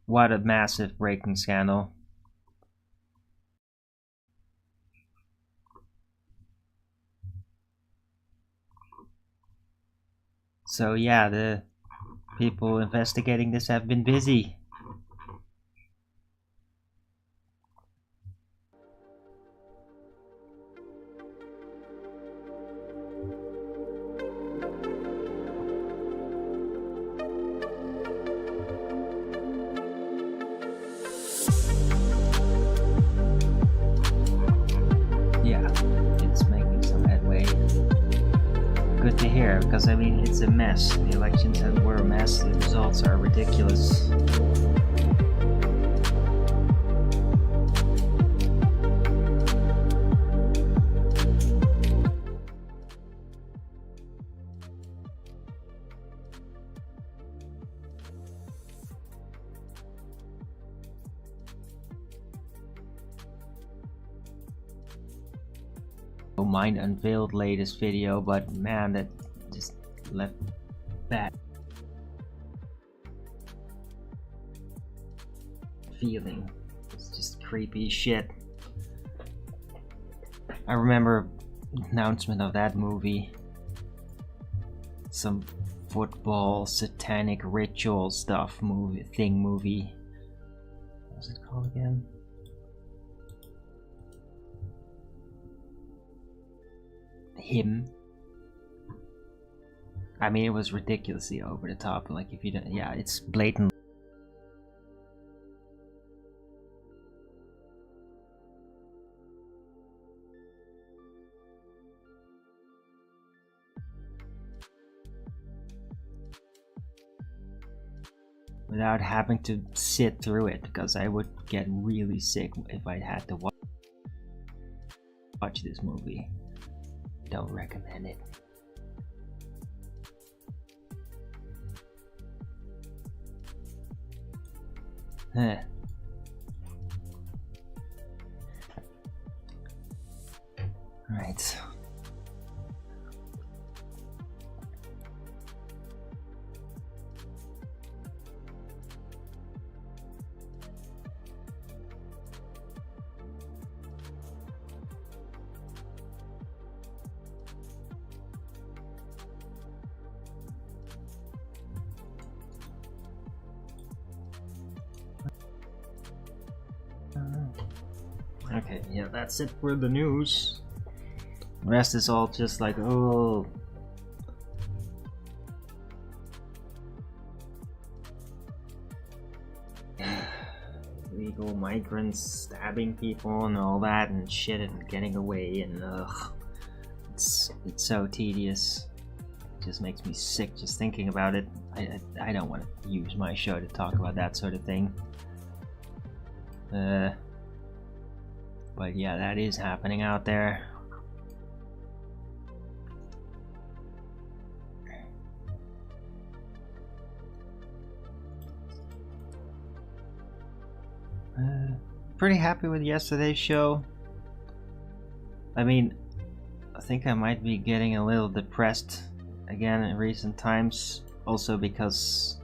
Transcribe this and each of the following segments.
What a massive breaking scandal. So yeah, the people investigating this have been busy. Yeah, it's making some headway. Good to hear, because I mean, it's a mess. The elections were a mess, the results are ridiculous. Mine unveiled latest video, but man, that just left bad feeling. It's just creepy shit. I remember announcement of that movie, some football satanic ritual stuff movie. What's it called again? Him. I mean, it was ridiculously over the top. Like, if you don't, yeah, it's blatant. Without having to sit through it, because I would get really sick if I had to watch this movie. Don't recommend it. Huh. Right. Okay, yeah, that's it for the news. The rest is all just like, oh. Illegal migrants stabbing people and all that and shit and getting away and ugh. It's so tedious. It just makes me sick just thinking about it. I don't want to use my show to talk about that sort of thing. But yeah, that is happening out there. Pretty happy with yesterday's show. I mean, I think I might be getting a little depressed again in recent times. Also because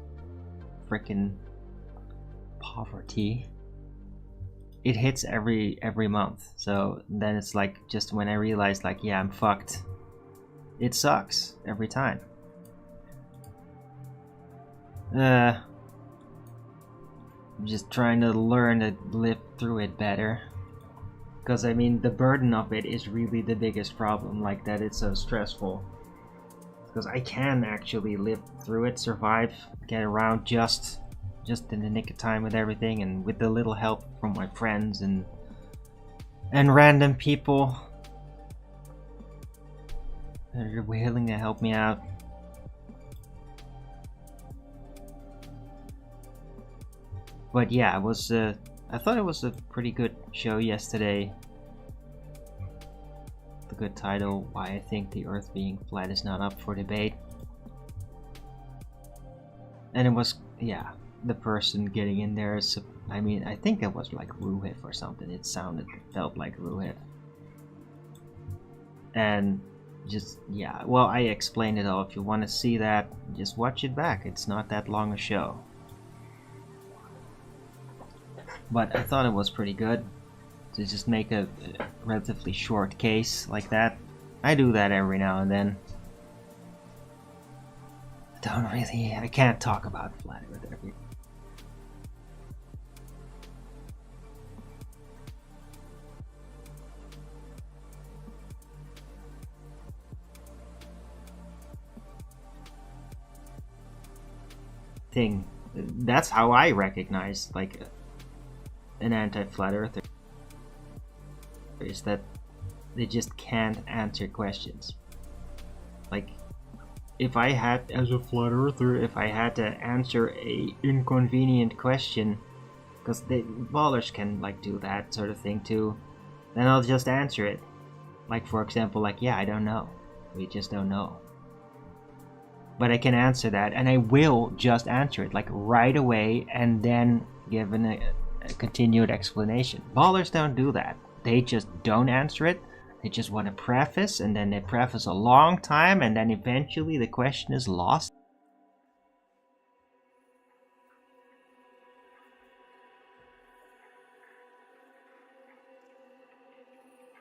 freaking poverty. It hits every month, so then it's like, just when I realize like, yeah, I'm fucked, it sucks every time. I'm just trying to learn to live through it better, because I mean, the burden of it is really the biggest problem, like that it's so stressful, because I can actually live through it, survive, get around just in the nick of time with everything, and with the little help from my friends and random people that are willing to help me out. But yeah, it was I thought it was a pretty good show yesterday. The good title, Why I Think the Earth Being Flat Is Not Up for Debate. And it was, yeah, the person getting in there is, I mean, I think it was like Ruhif or something. It felt like Ruhif. And just, yeah, well, I explained it all. If you want to see that, just watch it back. It's not that long a show. But I thought it was pretty good to just make a relatively short case like that. I do that every now and then. I can't talk about flat Earth every. Thing. That's how I recognize like an anti-flat earther, is that they just can't answer questions. Like, if I had, as a flat earther, if I had to answer a inconvenient question, because the ballers can like do that sort of thing too, then I'll just answer it. Like, for example, like, yeah, I don't know. We just don't know. But I can answer that, and I will just answer it like right away, and then give a continued explanation. Ballers don't do that. They just don't answer it. They just want to preface, and then they preface a long time, and then eventually the question is lost.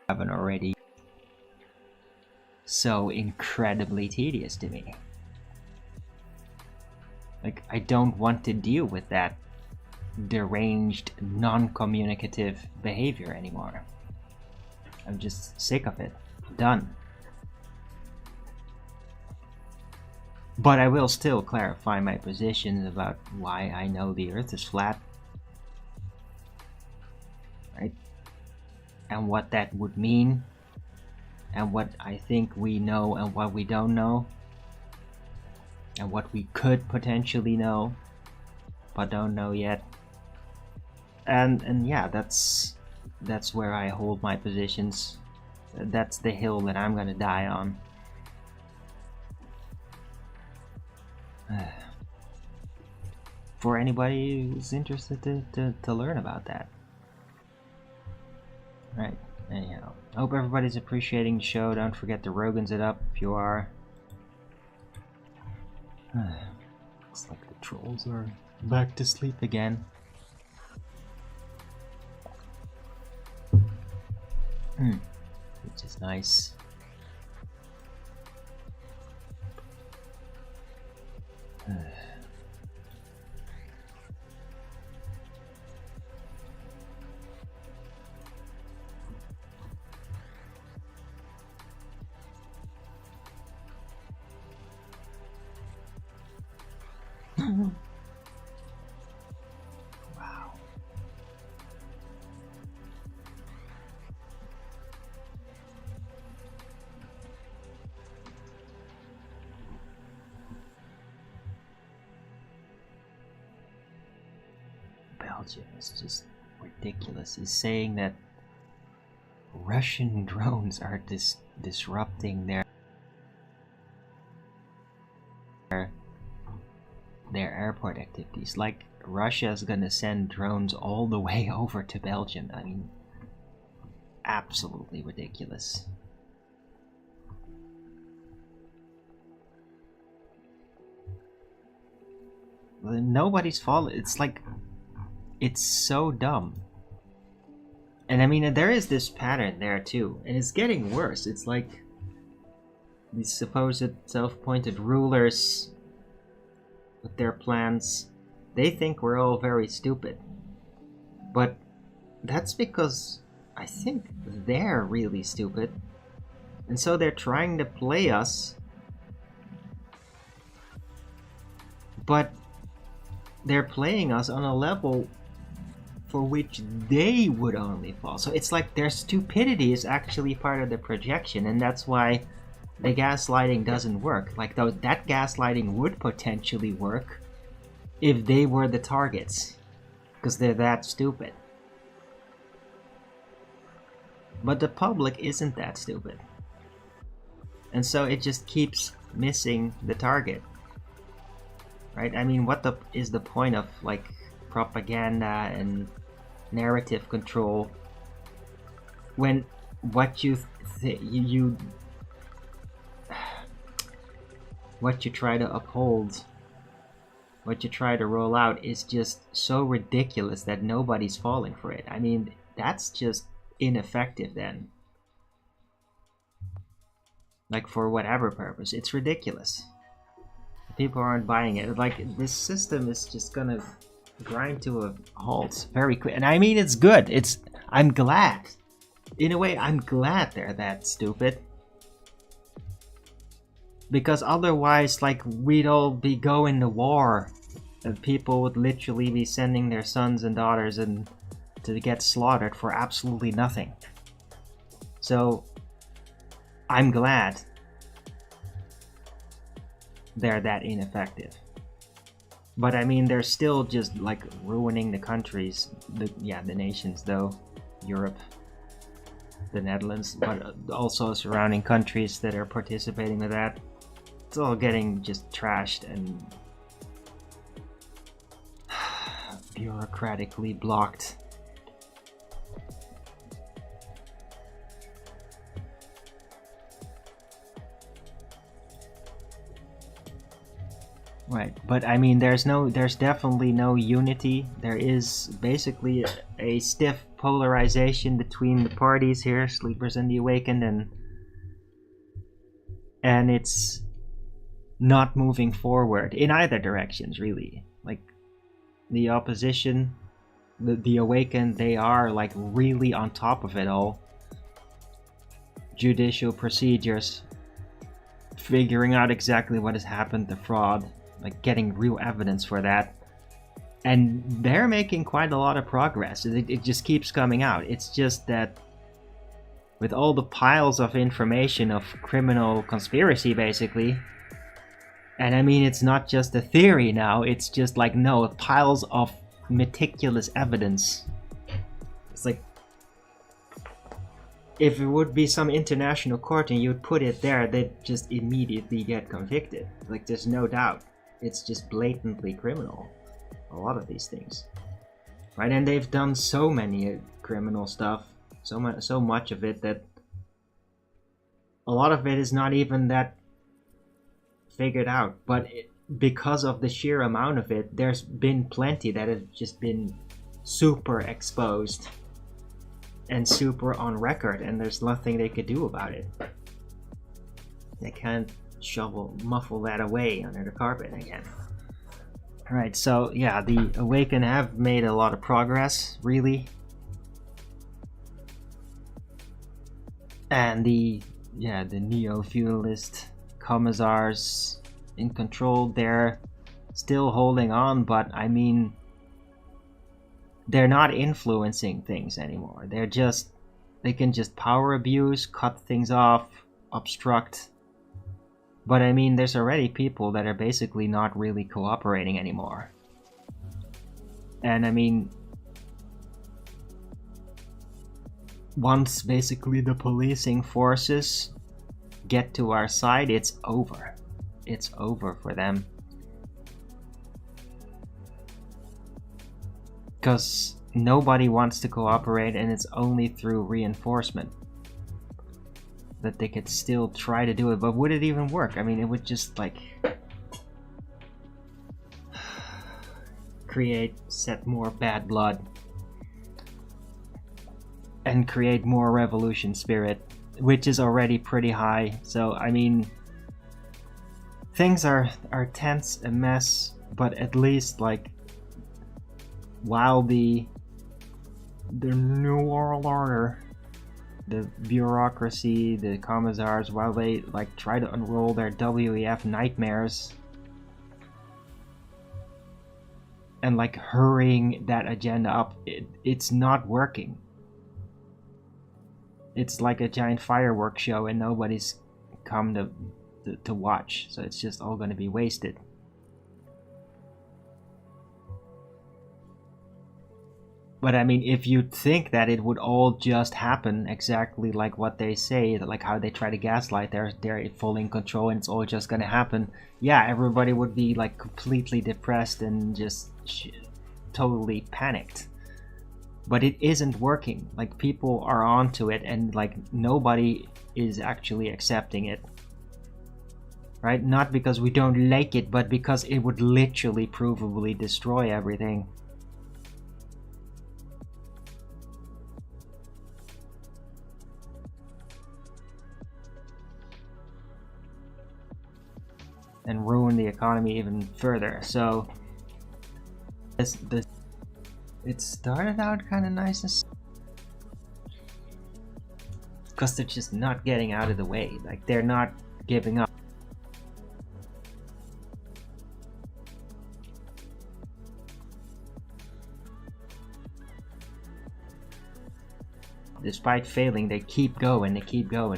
Haven't already. So incredibly tedious to me. Like, I don't want to deal with that deranged, non-communicative behavior anymore. I'm just sick of it. Done. But I will still clarify my positions about why I know the Earth is flat. Right? And what that would mean. And what I think we know and what we don't know. And what we could potentially know, but don't know yet. And yeah, that's where I hold my positions. That's the hill that I'm gonna die on. For anybody who's interested to learn about that. Right, anyhow. I hope everybody's appreciating the show. Don't forget to Rogan's it up if you are. Looks like the trolls are back to sleep again. Which is nice. Wow. Belgium is just ridiculous. He's saying that Russian drones are disrupting their airport activities. Like, Russia's gonna send drones all the way over to Belgium. I mean, absolutely ridiculous. Nobody's fault. It's like, it's so dumb. And I mean, there is this pattern there too, and it's getting worse. It's like these supposed self-appointed rulers with their plans, they think we're all very stupid. But that's because I think they're really stupid. And so they're trying to play us. But they're playing us on a level for which they would only fall. So it's like their stupidity is actually part of the projection, and that's why the gaslighting doesn't work. Like, though, that gaslighting would potentially work if they were the targets, because they're that stupid. But the public isn't that stupid, and so it just keeps missing the target. Right? I mean, what is the point of like propaganda and narrative control when what you what you try to uphold, what you try to roll out is just so ridiculous that nobody's falling for it. I mean, that's just ineffective then. Like, for whatever purpose, it's ridiculous. People aren't buying it. Like, this system is just gonna grind to a halt very quick. And I mean, it's good. I'm glad. In a way, I'm glad they're that stupid. Because otherwise, like, we'd all be going to war. And people would literally be sending their sons and daughters to get slaughtered for absolutely nothing. So, I'm glad they're that ineffective. But I mean, they're still just like ruining the countries, the nations though, Europe, the Netherlands, but also surrounding countries that are participating with that. It's all getting just trashed and bureaucratically blocked. Right, but I mean, there's definitely no unity. There is basically a stiff polarization between the parties here, Sleepers and the Awakened, and it's not moving forward in either directions, really. Like, the opposition, the Awakened, they are like really on top of it all. Judicial procedures, figuring out exactly what has happened, the fraud, like getting real evidence for that, and they're making quite a lot of progress. It just keeps coming out. It's just that with all the piles of information of criminal conspiracy, basically, and I mean, it's not just a theory now, it's just like, no, piles of meticulous evidence. It's like, if it would be some international court and you'd put it there, they'd just immediately get convicted. Like, there's no doubt. It's just blatantly criminal, a lot of these things, right? And they've done so many criminal stuff, so much of it, that a lot of it is not even that figured out. But because of the sheer amount of it, there's been plenty that have just been super exposed and super on record, and there's nothing they could do about it. They can't muffle that away under the carpet again. Alright, so yeah, the Awakened have made a lot of progress, really. And the neo-feudalist commissars in control, they're still holding on, but I mean, they're not influencing things anymore. They can just power abuse, cut things off, obstruct. But I mean, there's already people that are basically not really cooperating anymore. And I mean, once basically the policing forces get to our side, it's over. It's over for them. Because nobody wants to cooperate, and it's only through reinforcement that they could still try to do it. But would it even work? I mean, it would just like set more bad blood and create more revolution spirit, which is already pretty high. So I mean, things are tense, a mess, but at least like, while the New World Order, the bureaucracy, the commissars, while they like try to unroll their WEF nightmares and like hurrying that agenda up, it's not working. It's like a giant fireworks show and nobody's come to watch, so it's just all going to be wasted. But I mean, if you think that it would all just happen exactly like what they say, like how they try to gaslight, they're fully in control and it's all just gonna happen, yeah, everybody would be like completely depressed and just totally panicked. But it isn't working. Like, people are onto it, and like nobody is actually accepting it. right? Not because we don't like it, but because it would literally provably destroy everything. And ruin the economy even further. So this it started out kind of nice, because they're just not getting out of the way. Like, they're not giving up. Despite failing, they keep going.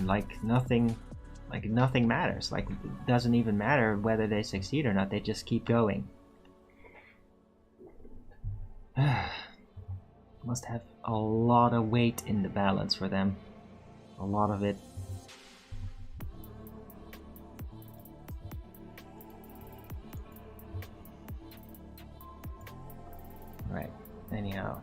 Like nothing matters. Like, it doesn't even matter whether they succeed or not. They just keep going. Must have a lot of weight in the balance for them. A lot of it. Right. Anyhow.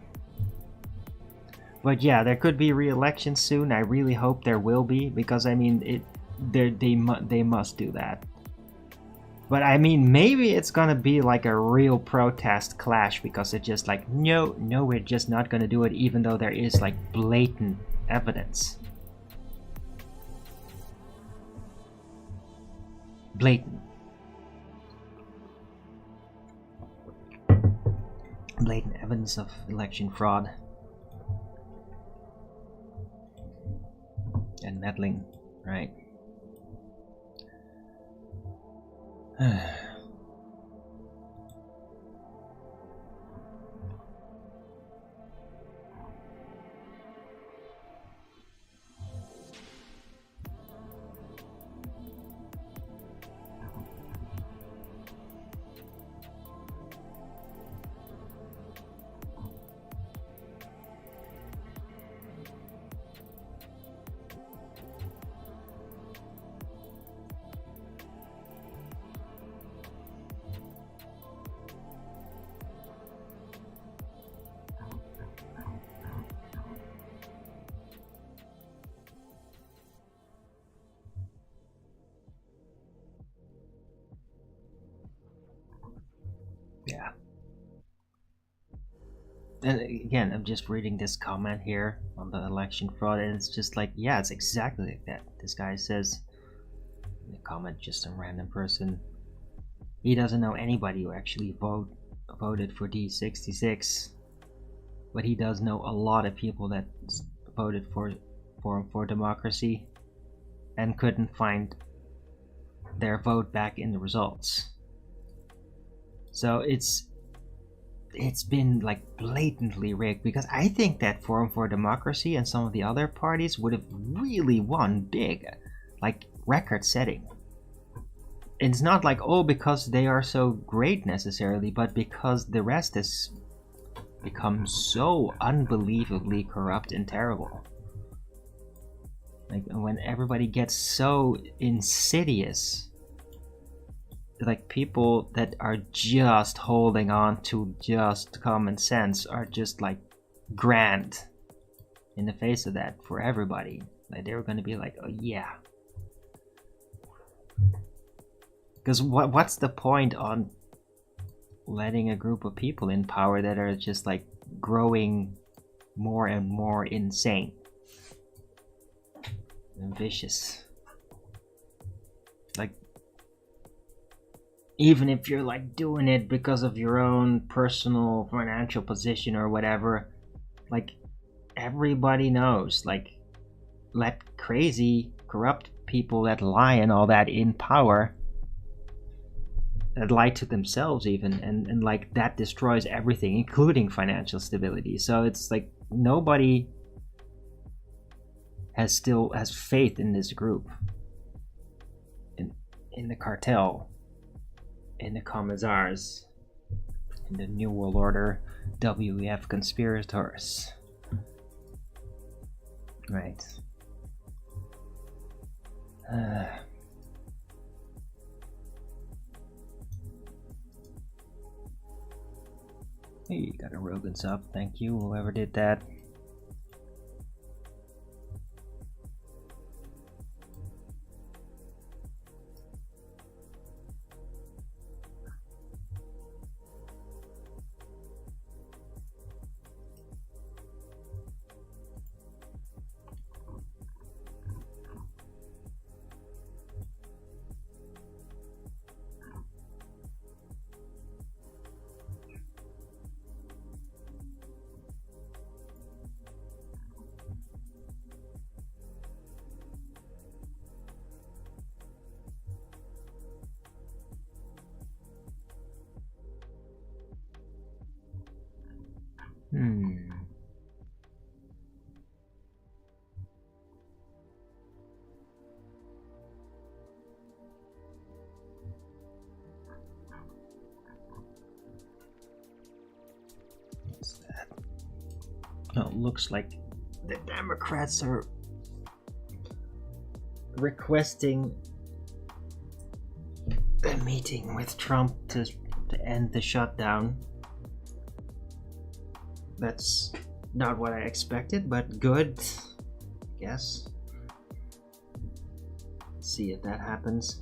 But yeah, there could be re-election soon. I really hope there will be, because I mean, they must do that. But I mean, maybe it's gonna be like a real protest clash, because it's just like, no, we're just not gonna do it, even though there is like blatant evidence. Blatant evidence of election fraud and meddling, right? Yeah. And again, I'm just reading this comment here on the election fraud, and it's just like, yeah, it's exactly like that. This guy says, in the comment, just some random person, he doesn't know anybody who actually voted for D66, but he does know a lot of people that voted for Forum for Democracy and couldn't find their vote back in the results. So it's been like blatantly rigged, because I think that Forum for Democracy and some of the other parties would have really won big, like record setting. It's not like, oh, because they are so great necessarily, but because the rest has become so unbelievably corrupt and terrible. Like, when everybody gets so insidious, like, people that are just holding on to just common sense are just like grand in the face of that for everybody. Like, they were going to be like, oh yeah. Because what's the point on letting a group of people in power that are just like growing more and more insane and vicious? Like, even if you're like doing it because of your own personal financial position or whatever, like, everybody knows, like, let crazy corrupt people that lie and all that in power, that lie to themselves even, and like, that destroys everything, including financial stability. So it's like, nobody has faith in this group, in the cartel, in the commissars, in the New World Order, WEF conspirators. Right. Hey, got a Rogan sub. Thank you, whoever did that. Hmm. What's that? Oh, looks like the Democrats are requesting a meeting with Trump to end the shutdown. That's not what I expected, but good, I guess. Let's see if that happens.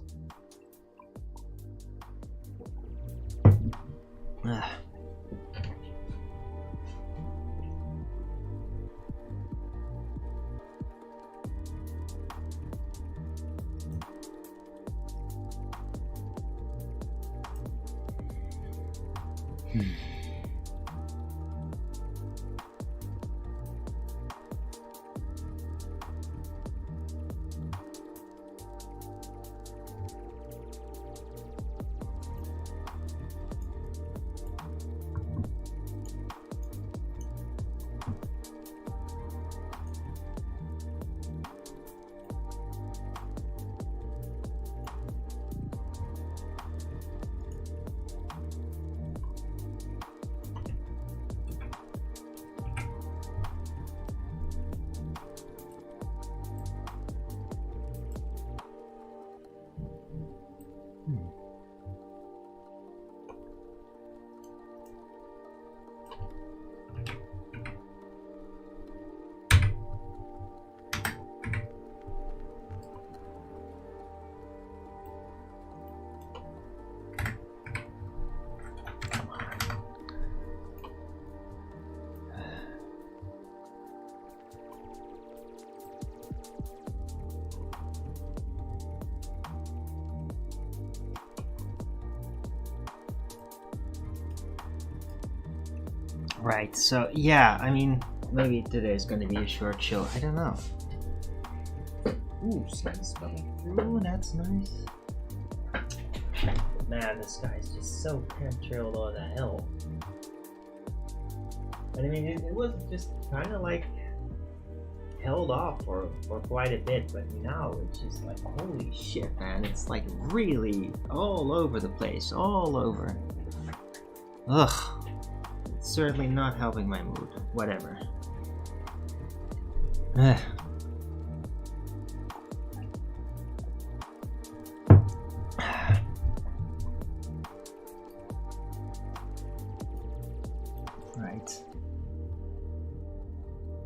Right, so yeah, I mean, maybe today's gonna be a short show. I don't know. Ooh, sun's coming through, that's nice. Man, this guy's just so chemtrailed on the hill. But I mean, it was just kind of like held off for quite a bit, but now it's just like, holy shit, man. It's like really all over the place, all over. Ugh. Certainly not helping my mood. Whatever. Right.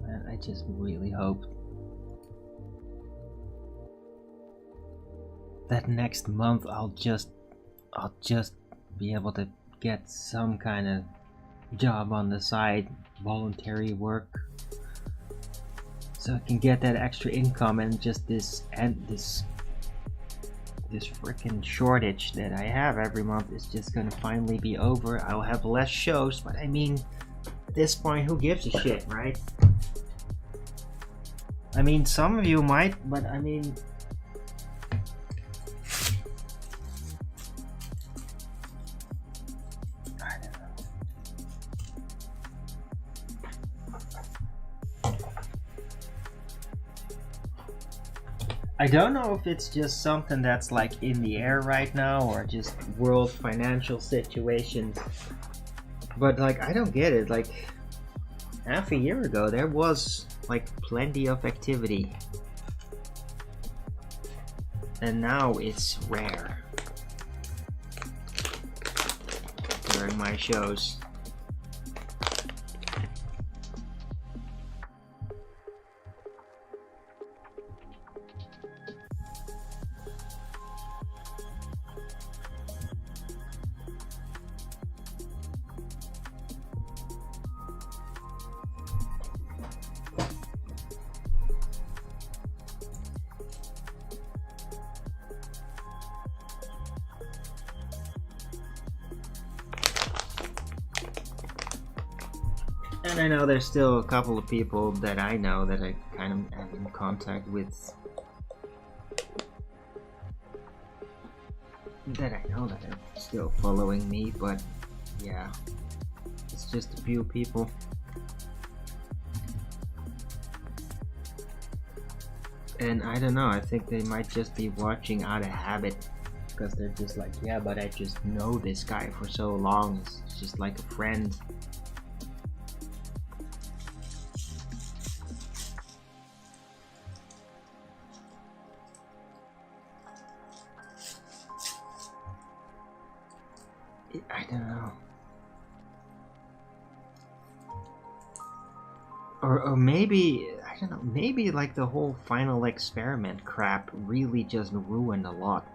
And I just really hope that next month I'll just be able to get some kind of job on the side, voluntary work, so I can get that extra income, and just this freaking shortage that I have every month is just gonna finally be over. I'll have less shows, but I mean, at this point, who gives a shit, right? I mean, some of you might, but I mean, I don't know if it's just something that's like in the air right now, or just world financial situations, but like, I don't get it. Like, half a year ago there was like plenty of activity, and now it's rare during my shows. And I know there's still a couple of people that I know that I kind of am in contact with, that I know that are still following me, but yeah, it's just a few people. And I don't know, I think they might just be watching out of habit, because they're just like, yeah, but I just know this guy for so long, it's just like a friend. I don't know. Or maybe, I don't know, maybe like the whole final experiment crap really just ruined a lot.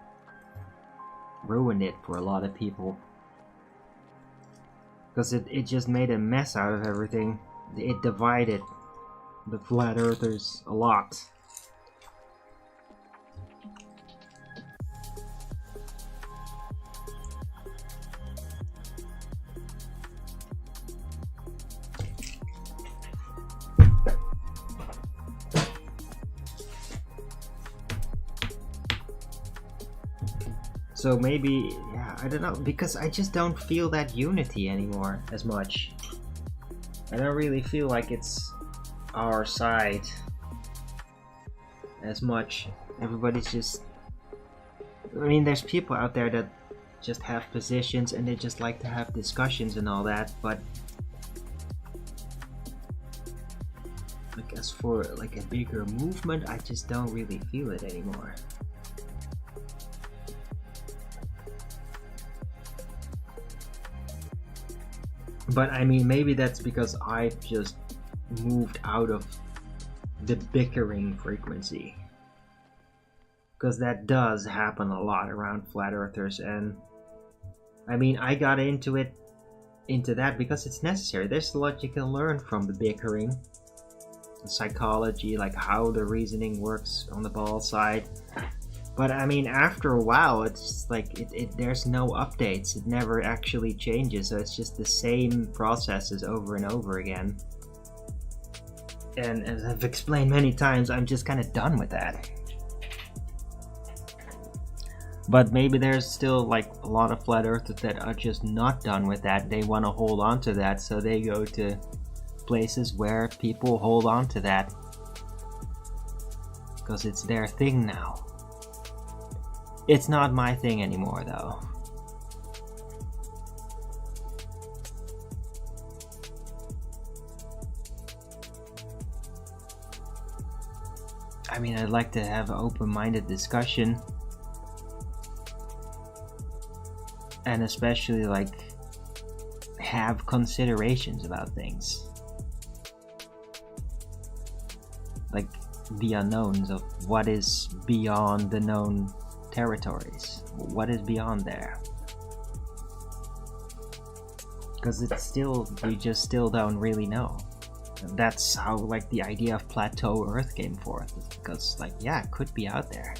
Ruined it for a lot of people. Because it just made a mess out of everything. It divided the flat earthers a lot. So maybe, yeah, I don't know, because I just don't feel that unity anymore as much. I don't really feel like it's our side as much. Everybody's just... I mean, there's people out there that just have positions and they just like to have discussions and all that, but... I guess for like a bigger movement, I just don't really feel it anymore. But I mean, maybe that's because I've just moved out of the bickering frequency. Because that does happen a lot around flat earthers, and I mean, I got into that because it's necessary. There's a lot you can learn from the bickering. The psychology, like how the reasoning works on the ball side. But I mean, after a while, it's just like there's no updates. It never actually changes, so it's just the same processes over and over again. And as I've explained many times, I'm just kind of done with that. But maybe there's still like a lot of flat earthers that are just not done with that. They want to hold on to that, so they go to places where people hold on to that. Because it's their thing now. It's not my thing anymore, though. I mean, I'd like to have an open-minded discussion. And especially, like, have considerations about things. Like, the unknowns of what is beyond the known territories. What is beyond there? Because it's still, we just still don't really know. And that's how like the idea of plateau Earth came forth. Because like, yeah, it could be out there.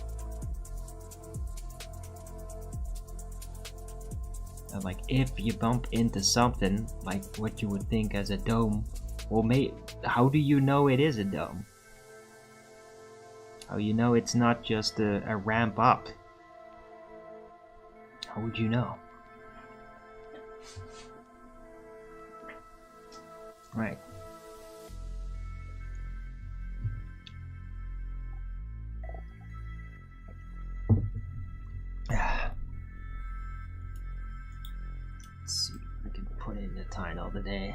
And like, if you bump into something like what you would think as a dome, well, how do you know it is a dome? How you know it's not just a ramp up? How would you know? Right. Let's see if I can put in the title today.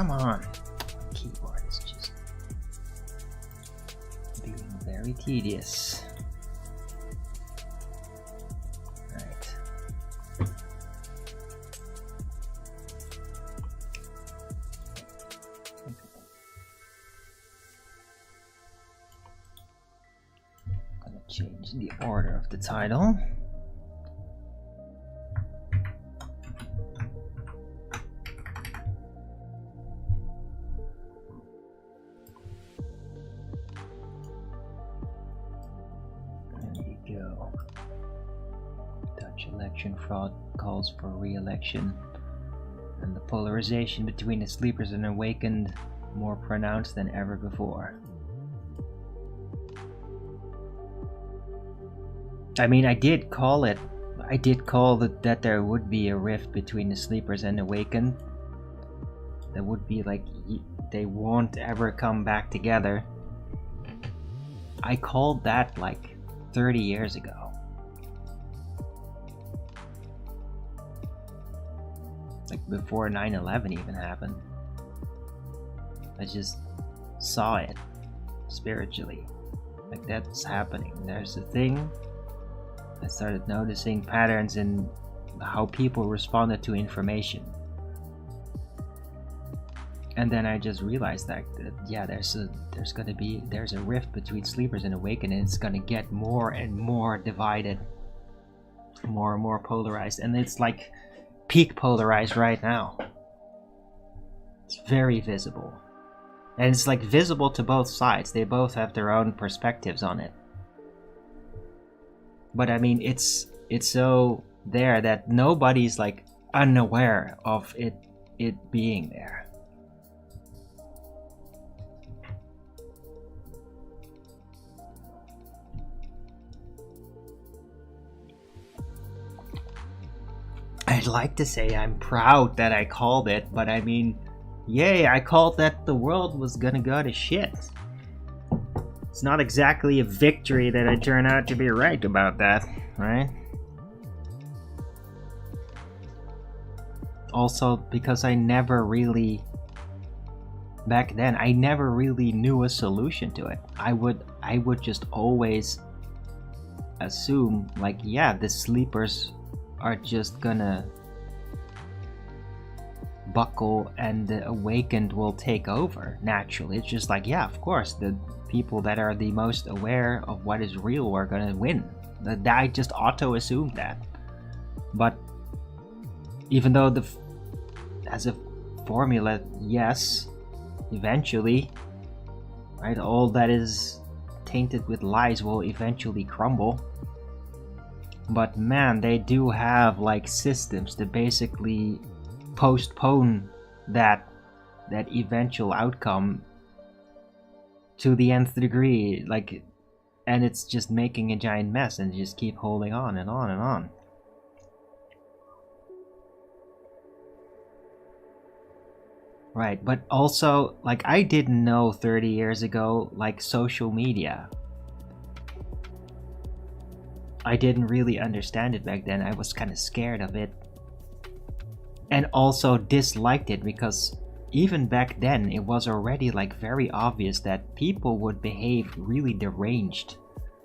come on. Keyboard is just being very tedious. Right. I'm gonna change the order of the title. Election fraud calls for re-election, and the polarization between the sleepers and awakened more pronounced than ever before. I mean, I did call that there would be a rift between the sleepers and awakened. That would be like they won't ever come back together. I called that like 30 years ago. Like before 9/11 even happened. I just saw it spiritually. Like that's happening. There's a thing. I started noticing patterns in how people responded to information. And then I just realized that yeah, there's a rift between sleepers and awakened, and it's gonna get more and more divided, more and more polarized, and it's like peak polarized right now. It's very visible, and it's like visible to both sides. They both have their own perspectives on it, but I mean it's so there that nobody's like unaware of it being there. I'd like to say I'm proud that I called it, but I mean, yay, I called that the world was gonna go to shit. It's not exactly a victory that I turn out to be right about that, right? Also, because I never really, back then, I never really knew a solution to it. I would just always assume, like, yeah, the sleepers are just gonna buckle and the awakened will take over naturally. It's just like, yeah, of course, the people that are the most aware of what is real are gonna win. I just auto assumed that. But even though as a formula, yes, eventually, right, all that is tainted with lies will eventually crumble. But man, they do have like systems to basically postpone that eventual outcome to the nth degree, like, and it's just making a giant mess, and just keep holding on and on and on. Right, but also, like, I didn't know 30 years ago, like, social media. I didn't really understand it back then. I was kind of scared of it. And also disliked it, because even back then it was already like very obvious that people would behave really deranged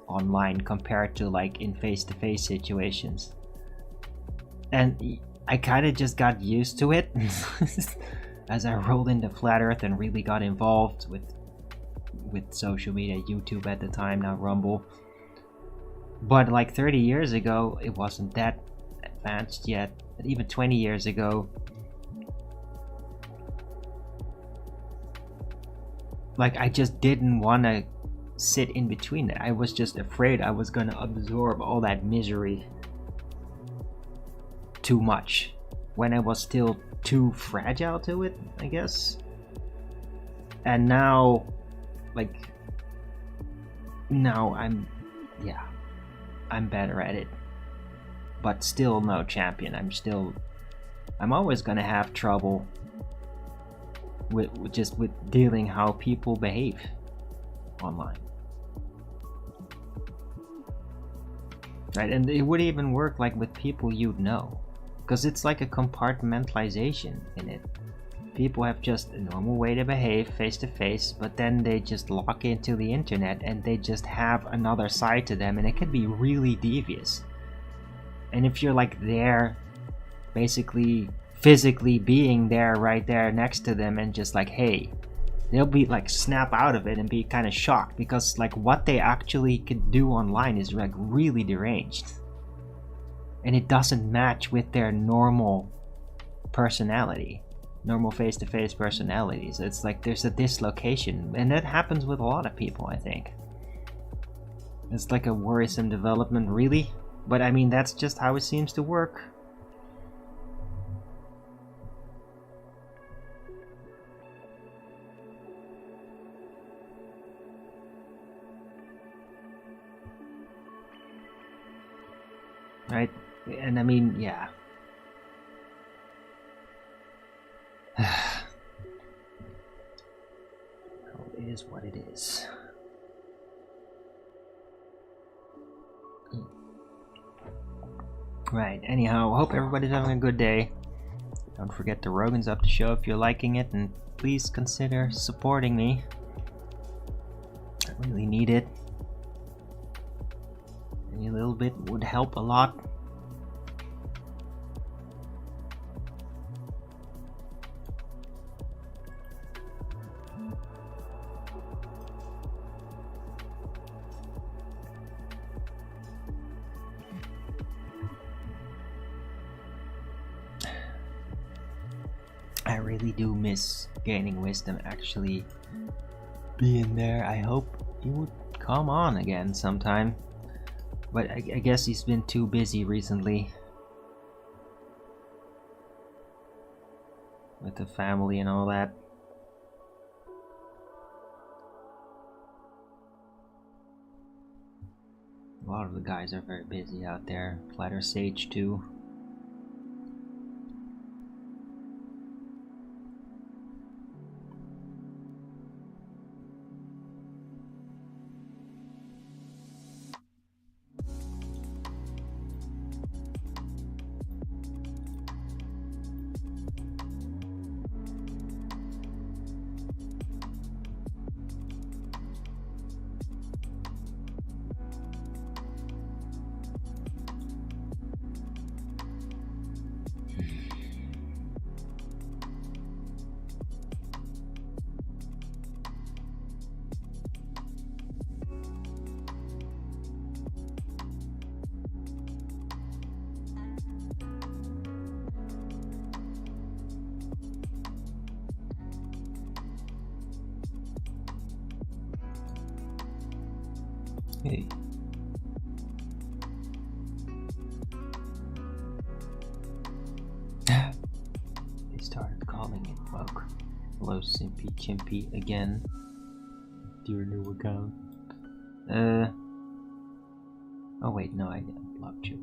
online compared to like in face-to-face situations. And I kind of just got used to it as I rolled into Flat Earth and really got involved with social media, YouTube at the time, now Rumble. But like 30 years ago, it wasn't that advanced yet. And even 20 years ago, like, I just didn't want to sit in between that. I was just afraid I was going to absorb all that misery too much when I was still too fragile to it, I guess. And now, like, now I'm better at it, but still no champion. I'm always gonna have trouble with dealing how people behave online, right? And it would even work like with people you'd know, because it's like a compartmentalization in it. people have just a normal way to behave face to face, but then they just lock into the internet and they just have another side to them, and it can be really devious. And if you're like there, basically physically being there right there next to them and just like, hey, they'll be like snap out of it and be kind of shocked, because like what they actually could do online is like really deranged, and it doesn't match with their normal personality, normal face-to-face personalities. It's like there's a dislocation, and that happens with a lot of people, I think. It's like a worrisome development, really, but I mean that's just how it seems to work. Right? And I mean, yeah. It is what it is. Right, anyhow, hope everybody's having a good day. Don't forget the Rogan's Up the show if you're liking it, and please consider supporting me. I really need it. Any little bit would help a lot. I really do miss gaining wisdom actually being there. I hope he would come on again sometime. But I guess he's been too busy recently with the family and all that. A lot of the guys are very busy out there. Platter Sage too. Hey. They started calling it woke. Hello, Simpy Chimpy again. To your new account. Oh wait, no, I blocked you.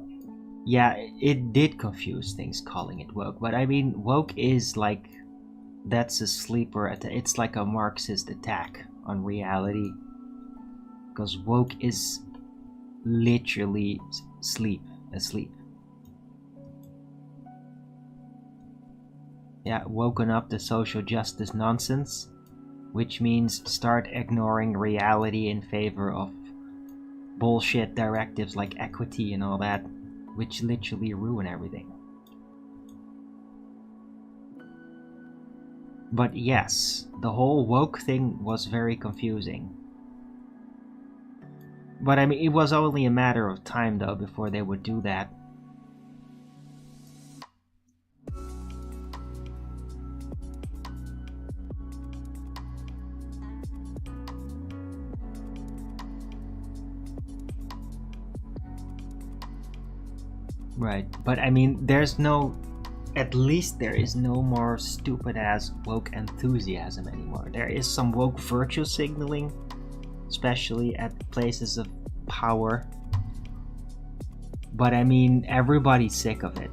Yeah, it did confuse things calling it woke, but I mean, woke is like, that's a sleeper. It's like a Marxist attack on reality. Because woke is literally asleep. Yeah, woken up to social justice nonsense, which means start ignoring reality in favor of bullshit directives like equity and all that, which literally ruin everything. But yes, the whole woke thing was very confusing. But I mean, it was only a matter of time though before they would do that. Right, but I mean, at least there is no more stupid ass woke enthusiasm anymore. There is some woke virtue signaling, especially at places of power. But I mean, everybody's sick of it.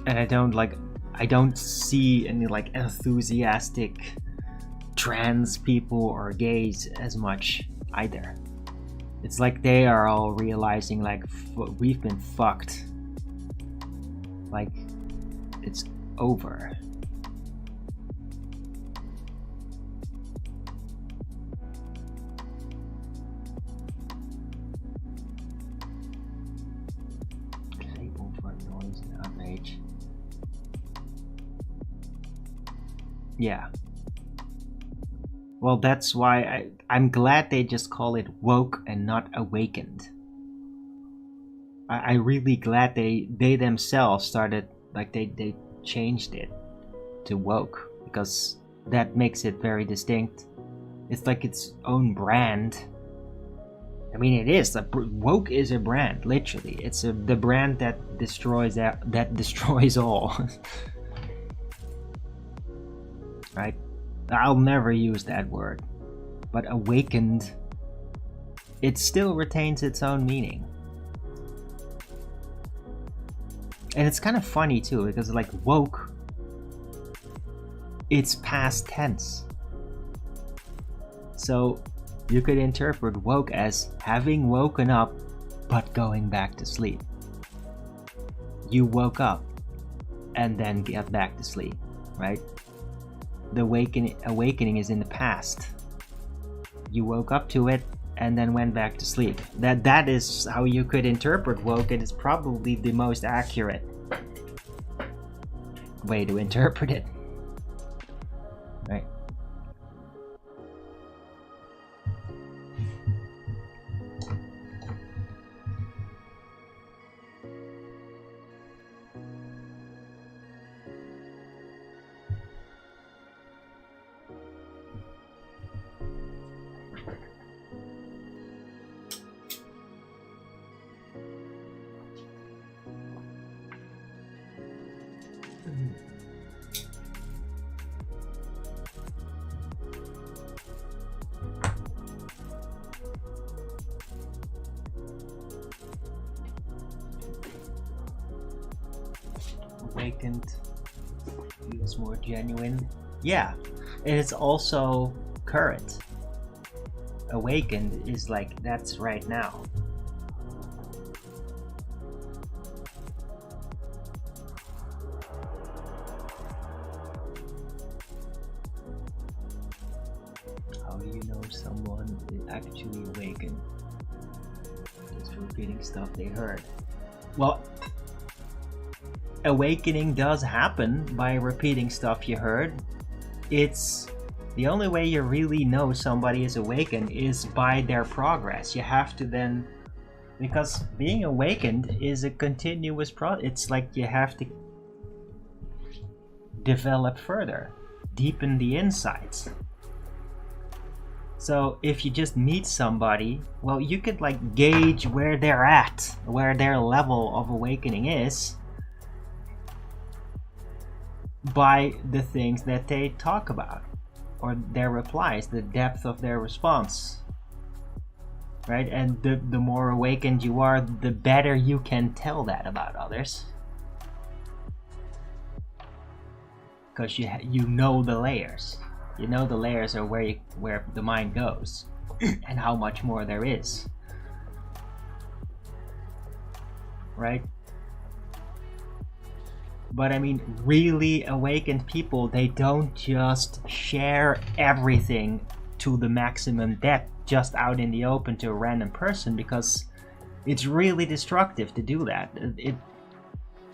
And I don't see any like enthusiastic trans people or gays as much either. It's like they are all realizing like we've been fucked. Like it's over. Label for noise and outrage. Yeah. Well, that's why I'm glad they just call it woke and not awakened. I really glad they themselves started, like they changed it to woke, because that makes it very distinct. It's like its own brand. I mean, it is. Woke is a brand, literally. It's the brand that destroys all. Right? I'll never use that word. But awakened, it still retains its own meaning. And it's kind of funny too, because like woke, it's past tense. So you could interpret woke as having woken up but going back to sleep. You woke up and then get back to sleep, right? The awakening is in the past. You woke up to it and then went back to sleep. That is how you could interpret woke. It is probably the most accurate way to interpret it. Right? Awakened feels more genuine. Yeah, and it's also current. Awakened is like, that's right now. How do you know someone is actually awakened? Just repeating stuff they heard. Well, awakening does happen by repeating stuff you heard. It's the only way you really know somebody is awakened is by their progress. You have to then, because being awakened is a continuous process. It's like you have to develop further, deepen the insights. So if you just meet somebody, well, you could like gauge where they're at, where their level of awakening is, by the things that they talk about or their replies, the depth of their response, right? And the more awakened you are, the better you can tell that about others, because you know the layers. You know the layers are where the mind goes and how much more there is, right? But I mean, really awakened people, they don't just share everything to the maximum depth just out in the open to a random person, because it's really destructive to do that.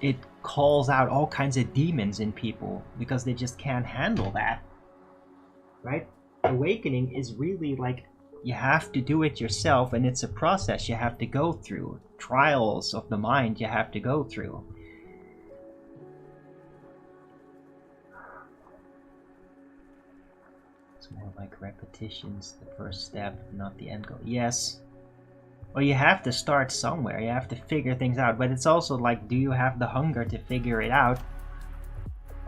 It calls out all kinds of demons in people because they just can't handle that, right? Awakening is really like, you have to do it yourself, and it's a process you have to go through, trials of the mind you have to go through. More like repetitions, the first step, not the end goal. Yes. Well, you have to start somewhere. You have to figure things out. But it's also like, do you have the hunger to figure it out?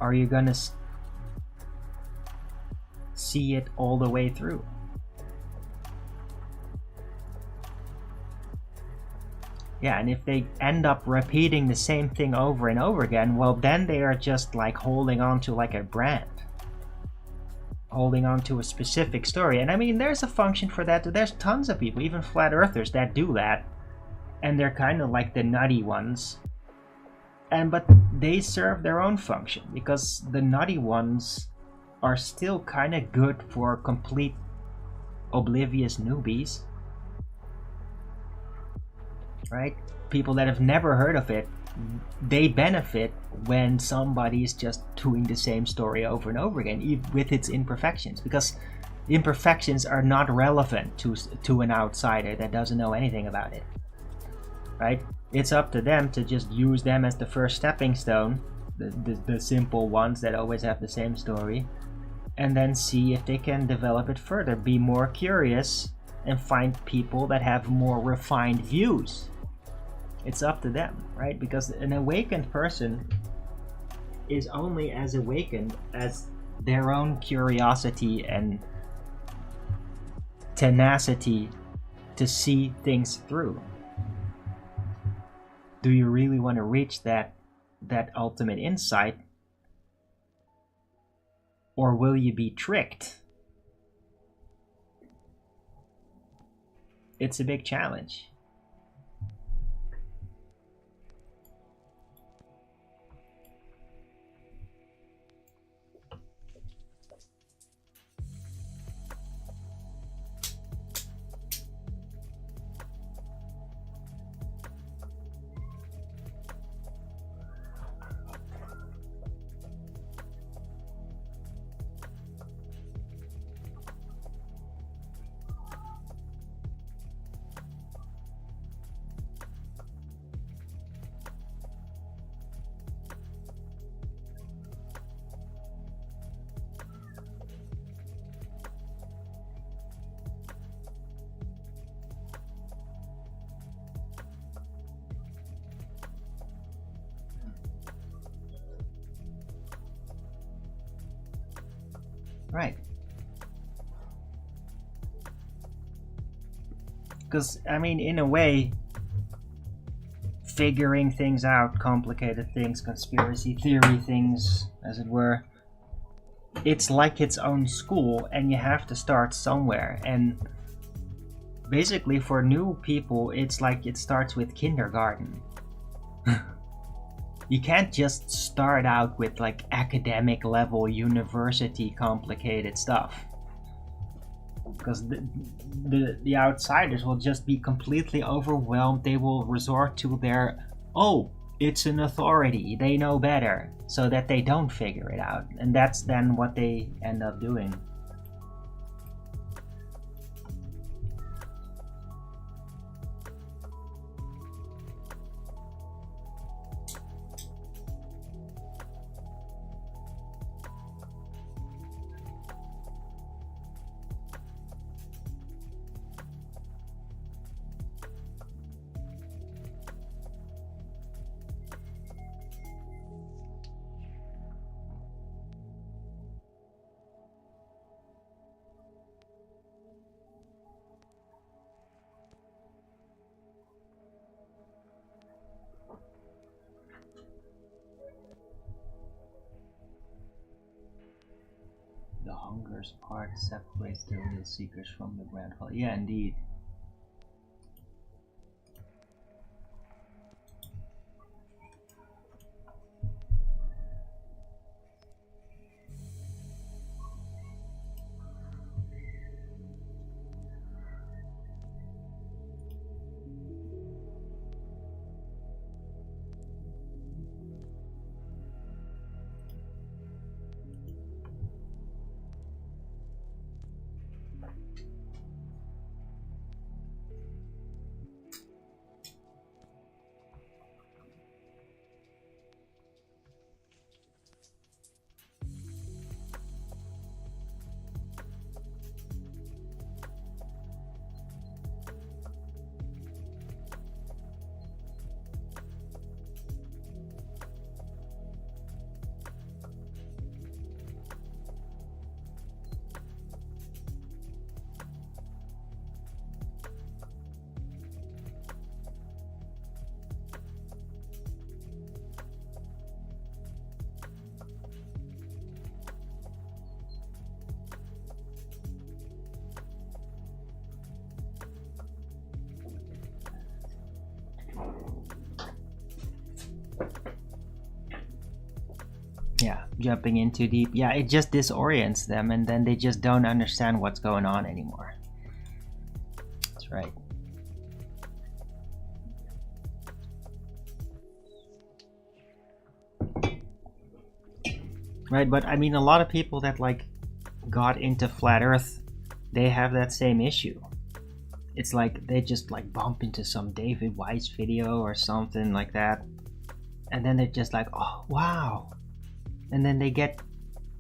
Are you gonna see it all the way through? Yeah, and if they end up repeating the same thing over and over again, well, then they are just like holding on to like a brand, holding on to a specific story. And I mean, there's a function for that. There's tons of people, even flat earthers, that do that, and they're kind of like the nutty ones. But they serve their own function, because the nutty ones are still kind of good for complete oblivious newbies, right? People that have never heard of it, they benefit when somebody's just doing the same story over and over again, with its imperfections, because imperfections are not relevant to an outsider that doesn't know anything about it, right? It's up to them to just use them as the first stepping stone, the simple ones that always have the same story, and then see if they can develop it further, be more curious, and find people that have more refined views. It's up to them, right? Because an awakened person is only as awakened as their own curiosity and tenacity to see things through. Do you really want to reach that ultimate insight? Or will you be tricked? It's a big challenge. Right. Because, I mean, in a way, figuring things out, complicated things, conspiracy theory things, as it were, it's like its own school, and you have to start somewhere. And basically, for new people, it's like it starts with kindergarten. You can't just start out with like academic level, university complicated stuff, because the outsiders will just be completely overwhelmed. They will resort to their, oh, it's an authority, they know better, so that they don't figure it out, and that's then what they end up doing. The hunger's part separates the real seekers from the grandfather. Yeah, indeed. jumping in too deep. Yeah, it just disorients them, and then they just don't understand what's going on anymore. That's right. Right, but I mean, a lot of people that like got into flat Earth, they have that same issue. It's like they just like bump into some David Weiss video or something like that, and then they're just like, oh wow, and then they get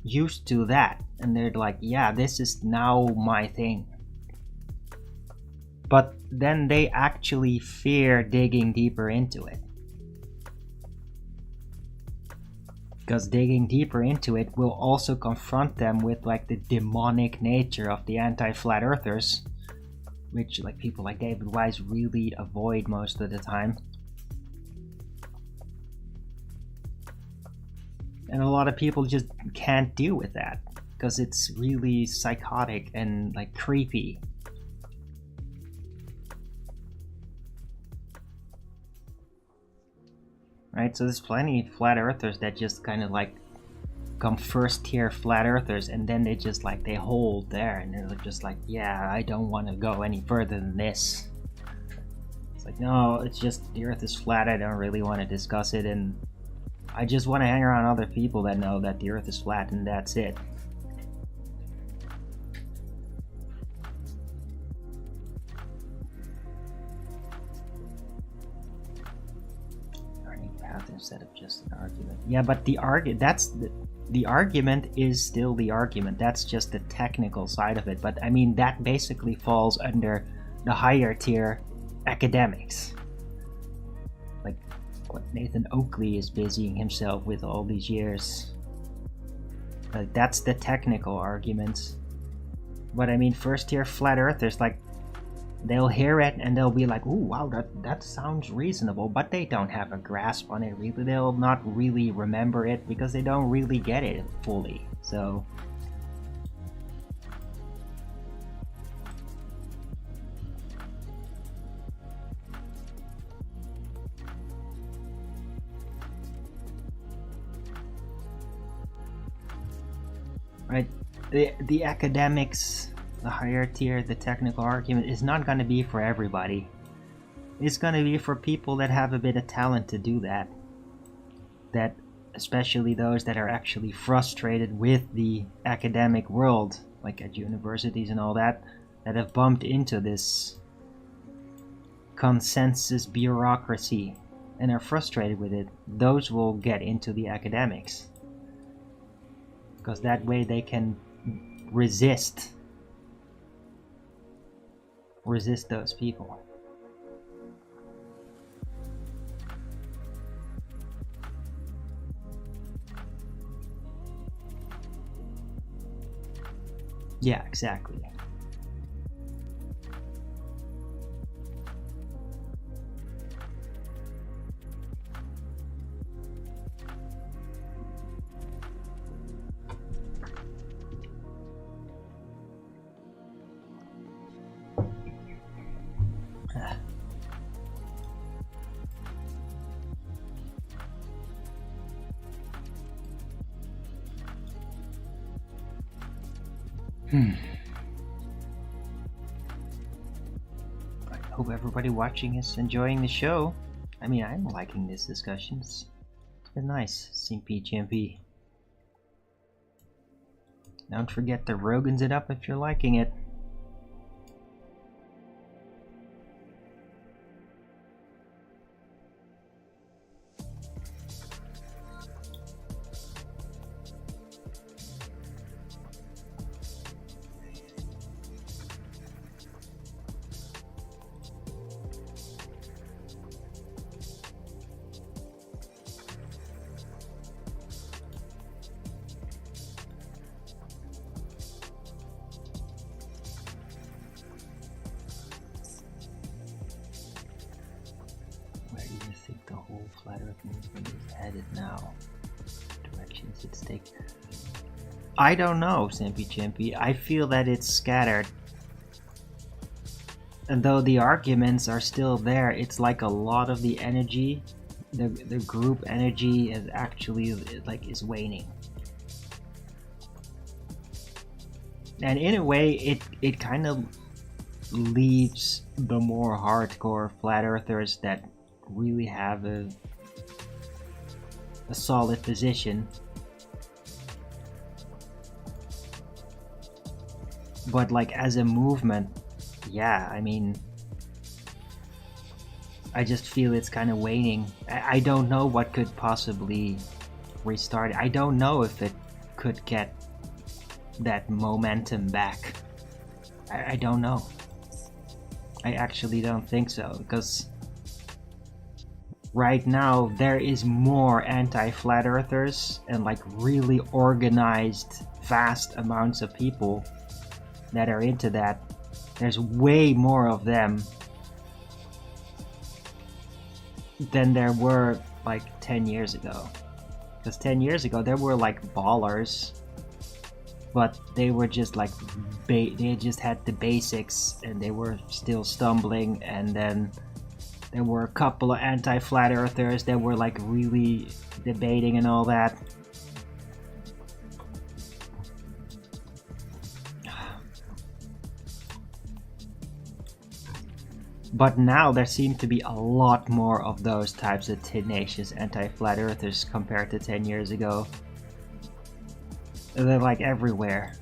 used to that, and they're like, yeah, this is now my thing. But then they actually fear digging deeper into it, because digging deeper into it will also confront them with like the demonic nature of the anti-flat earthers, which like people like David Weiss really avoid most of the time. And a lot of people just can't deal with that because it's really psychotic and like creepy. Right, so there's plenty of flat earthers that just kind of like come first tier flat earthers, and then they just like they hold there and they're just like, yeah, I don't want to go any further than this. It's like, no, it's just the earth is flat, I don't really want to discuss it, and I just want to hang around other people that know that the earth is flat, and that's it. Instead of just an argument. Yeah, but the argument is still the argument. That's just the technical side of it. But I mean, that basically falls under the higher tier academics. Like what Nathan Oakley is busying himself with all these years. That's the technical arguments. But I mean, first tier flat earthers, like, they'll hear it and they'll be like, ooh, wow, that sounds reasonable, but they don't have a grasp on it really. They'll not really remember it because they don't really get it fully. So right, the academics, the higher tier, the technical argument is not going to be for everybody. It's going to be for people that have a bit of talent to do that. That, especially those that are actually frustrated with the academic world, like at universities and all that, that have bumped into this consensus bureaucracy and are frustrated with it. Those will get into the academics, because that way they can resist those people. Yeah, exactly. I hope everybody watching is enjoying the show. I mean, I'm liking this discussion. It's been nice, CMP. Don't forget to Rogan's it up if you're liking it. I don't know, Chimpy. I feel that it's scattered. And though the arguments are still there, it's like a lot of the energy, the group energy is actually like is waning. And in a way, it kind of leaves the more hardcore flat earthers that really have a solid position. But like as a movement, yeah, I mean, I just feel it's kind of waning. I don't know what could possibly restart it. I don't know if it could get that momentum back. I don't know. I actually don't think so, because right now there is more anti-flat earthers and like really organized vast amounts of people that are into that. There's way more of them than there were like 10 years ago. Because 10 years ago there were like ballers, but they were just like they just had the basics and they were still stumbling. And then there were a couple of anti-flat earthers that were like really debating and all that. But now there seem to be a lot more of those types of tenacious anti-flat earthers compared to 10 years ago. They're like everywhere.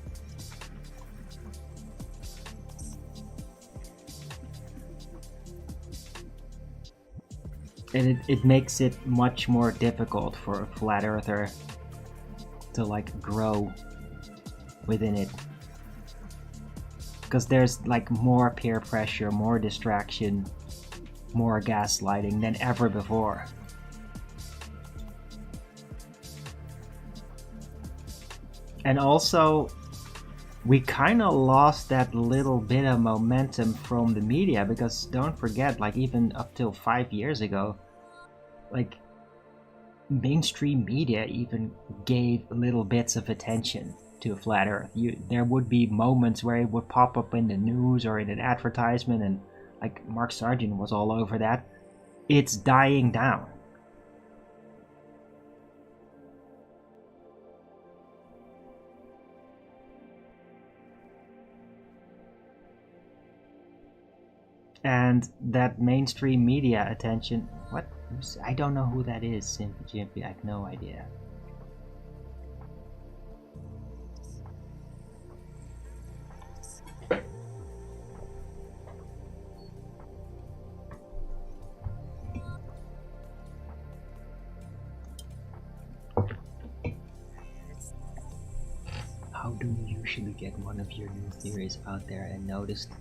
And it makes it much more difficult for a flat earther to like grow within it. Because there's like more peer pressure, more distraction, more gaslighting than ever before. And also, we kind of lost that little bit of momentum from the media, because don't forget, like even up till 5 years ago, like mainstream media even gave little bits of attention to flat earth. There would be moments where it would pop up in the news or in an advertisement, and like Mark Sargent was all over that. It's dying down. And that mainstream media attention, what? I don't know who that is, Jimpy. I have no idea. How do you usually get one of your new theories out there and noticed?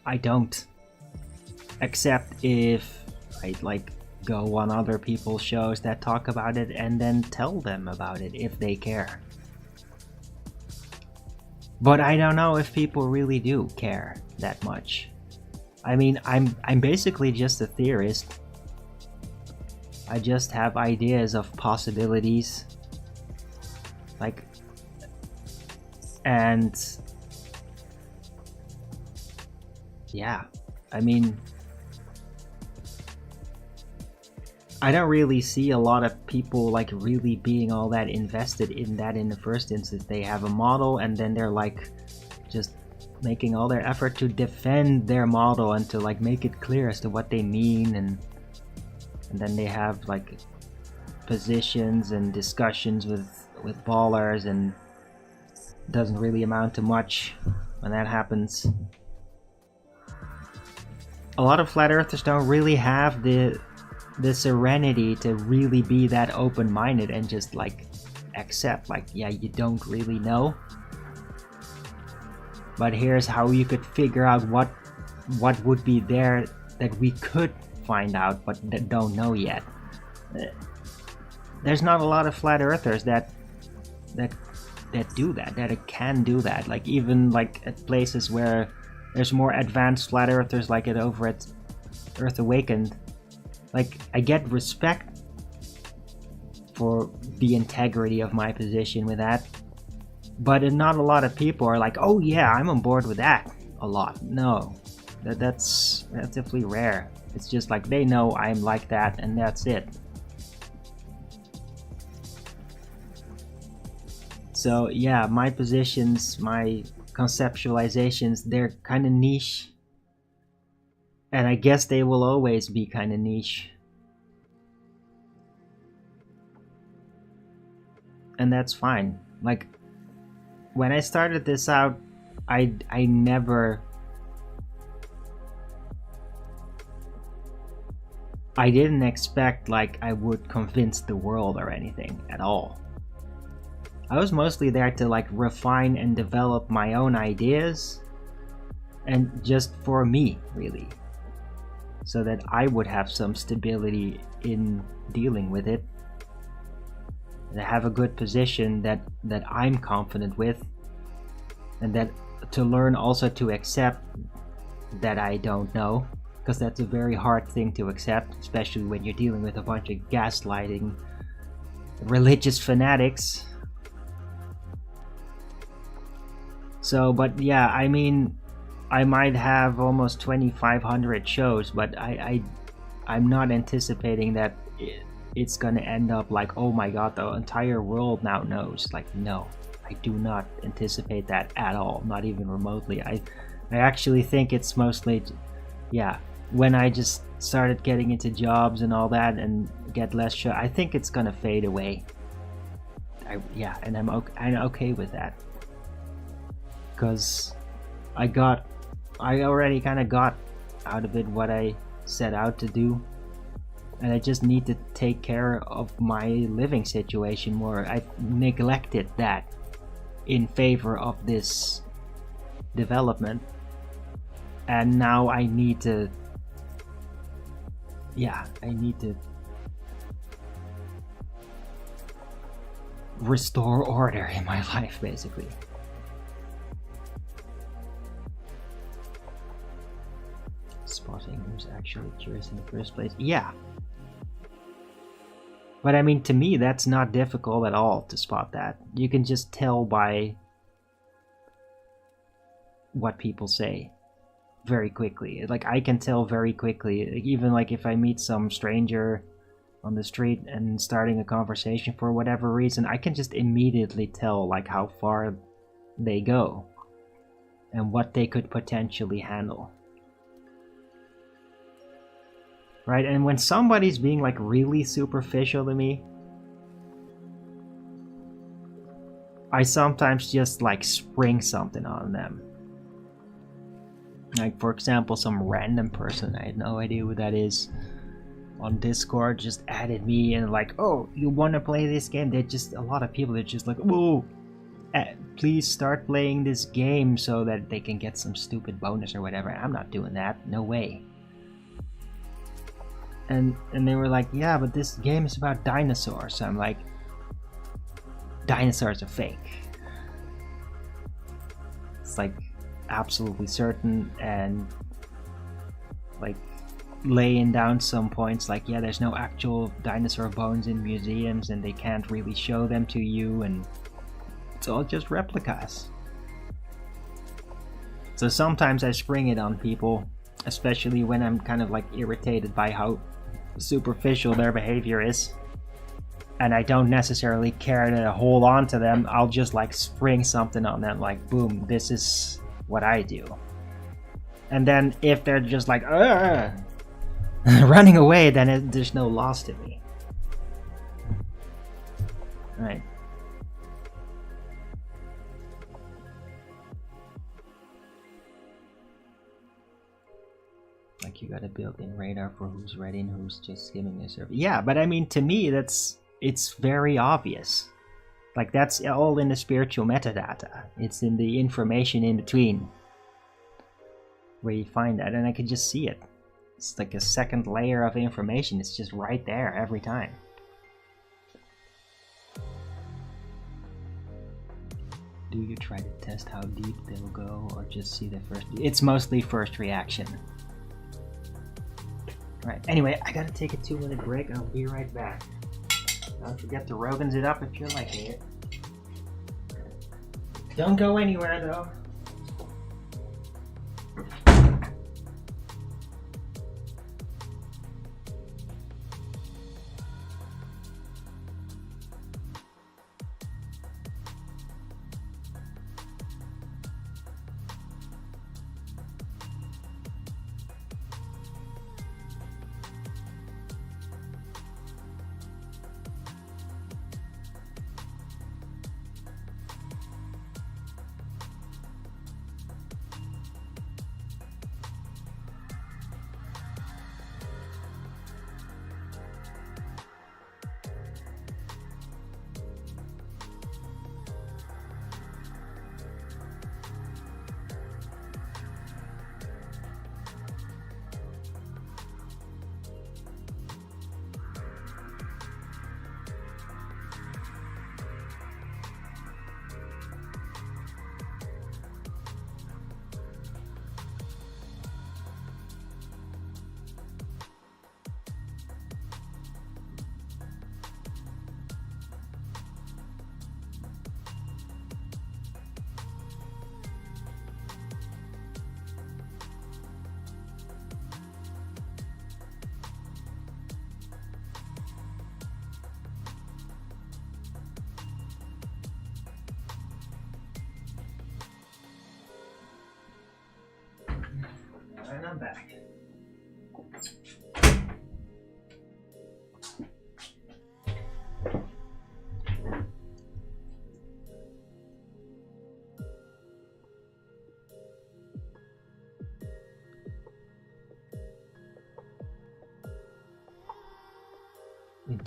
I don't. Except if I like go on other people's shows that talk about it and then tell them about it if they care. But I don't know if people really do care that much. I mean, I'm basically just a theorist. I just have ideas of possibilities. Like, and yeah, I mean, I don't really see a lot of people like really being all that invested in that in the first instance. They have a model and then they're like just making all their effort to defend their model and to like make it clear as to what they mean, and then they have like positions and discussions with ballers, and it doesn't really amount to much when that happens. A lot of flat earthers don't really have the serenity to really be that open-minded and just like accept, like, yeah, you don't really know, but here's how you could figure out what would be there that we could find out but that don't know yet. There's not a lot of flat earthers that do that can do that. Like even like at places where there's more advanced flat earthers, like it over at Earth Awakened, like I get respect for the integrity of my position with that, but not a lot of people are like, oh yeah, I'm on board with that a lot. No, that's relatively rare. It's just like they know I'm like that and that's it. So yeah, my positions, my conceptualizations, they're kind of niche. And I guess they will always be kind of niche. And that's fine. Like, when I started this out, I never... I didn't expect, like, I would convince the world or anything at all. I was mostly there to, like, refine and develop my own ideas, and just for me, really. So that I would have some stability in dealing with it. And have a good position that I'm confident with. And that to learn also to accept that I don't know. Because that's a very hard thing to accept, especially when you're dealing with a bunch of gaslighting religious fanatics. So, but yeah, I mean, I might have almost 2,500 shows, but I'm not anticipating that it's gonna end up like, oh my god, the entire world now knows. Like, no, I do not anticipate that at all, not even remotely. I actually think it's mostly, yeah, when I just started getting into jobs and all that and get less show, I think it's gonna fade away. Yeah, and I'm okay with that. Because I already kind of got out of it what I set out to do, and I just need to take care of my living situation more. I've neglected that in favor of this development, and now I need to restore order in my life, basically. Spotting who's actually curious in the first place. Yeah. But I mean, to me, that's not difficult at all to spot that. You can just tell by what people say very quickly. Like, I can tell very quickly, even like if I meet some stranger on the street and starting a conversation for whatever reason, I can just immediately tell like how far they go and what they could potentially handle. Right? And when somebody's being like really superficial to me, I sometimes just like spring something on them. Like, for example, some random person, I had no idea who that is, on Discord just added me and like, oh, you want to play this game? They're just, a lot of people are just like, whoa, please start playing this game so that they can get some stupid bonus or whatever. I'm not doing that, no way. And they were like, yeah, but this game is about dinosaurs. So I'm like, dinosaurs are fake. It's like absolutely certain, and like laying down some points like, yeah, there's no actual dinosaur bones in museums and they can't really show them to you, and it's all just replicas. So sometimes I spring it on people, especially when I'm kind of like irritated by how superficial their behavior is, and I don't necessarily care to hold on to them. I'll just like spring something on them, like, boom, this is what I do. And then if they're just like running away, then there's no loss to me. Right. Like, you got a built-in radar for who's ready and who's just skimming the surface. Yeah, but I mean, to me, it's very obvious. Like, that's all in the spiritual metadata. It's in the information in between where you find that, and I can just see it. It's like a second layer of information. It's just right there every time. Do you try to test how deep they'll go, or just see the first? It's mostly first reaction. Right, anyway, I gotta take a 2-minute break. I'll be right back. Don't forget to Rogan's it up if you're liking it. Don't go anywhere though.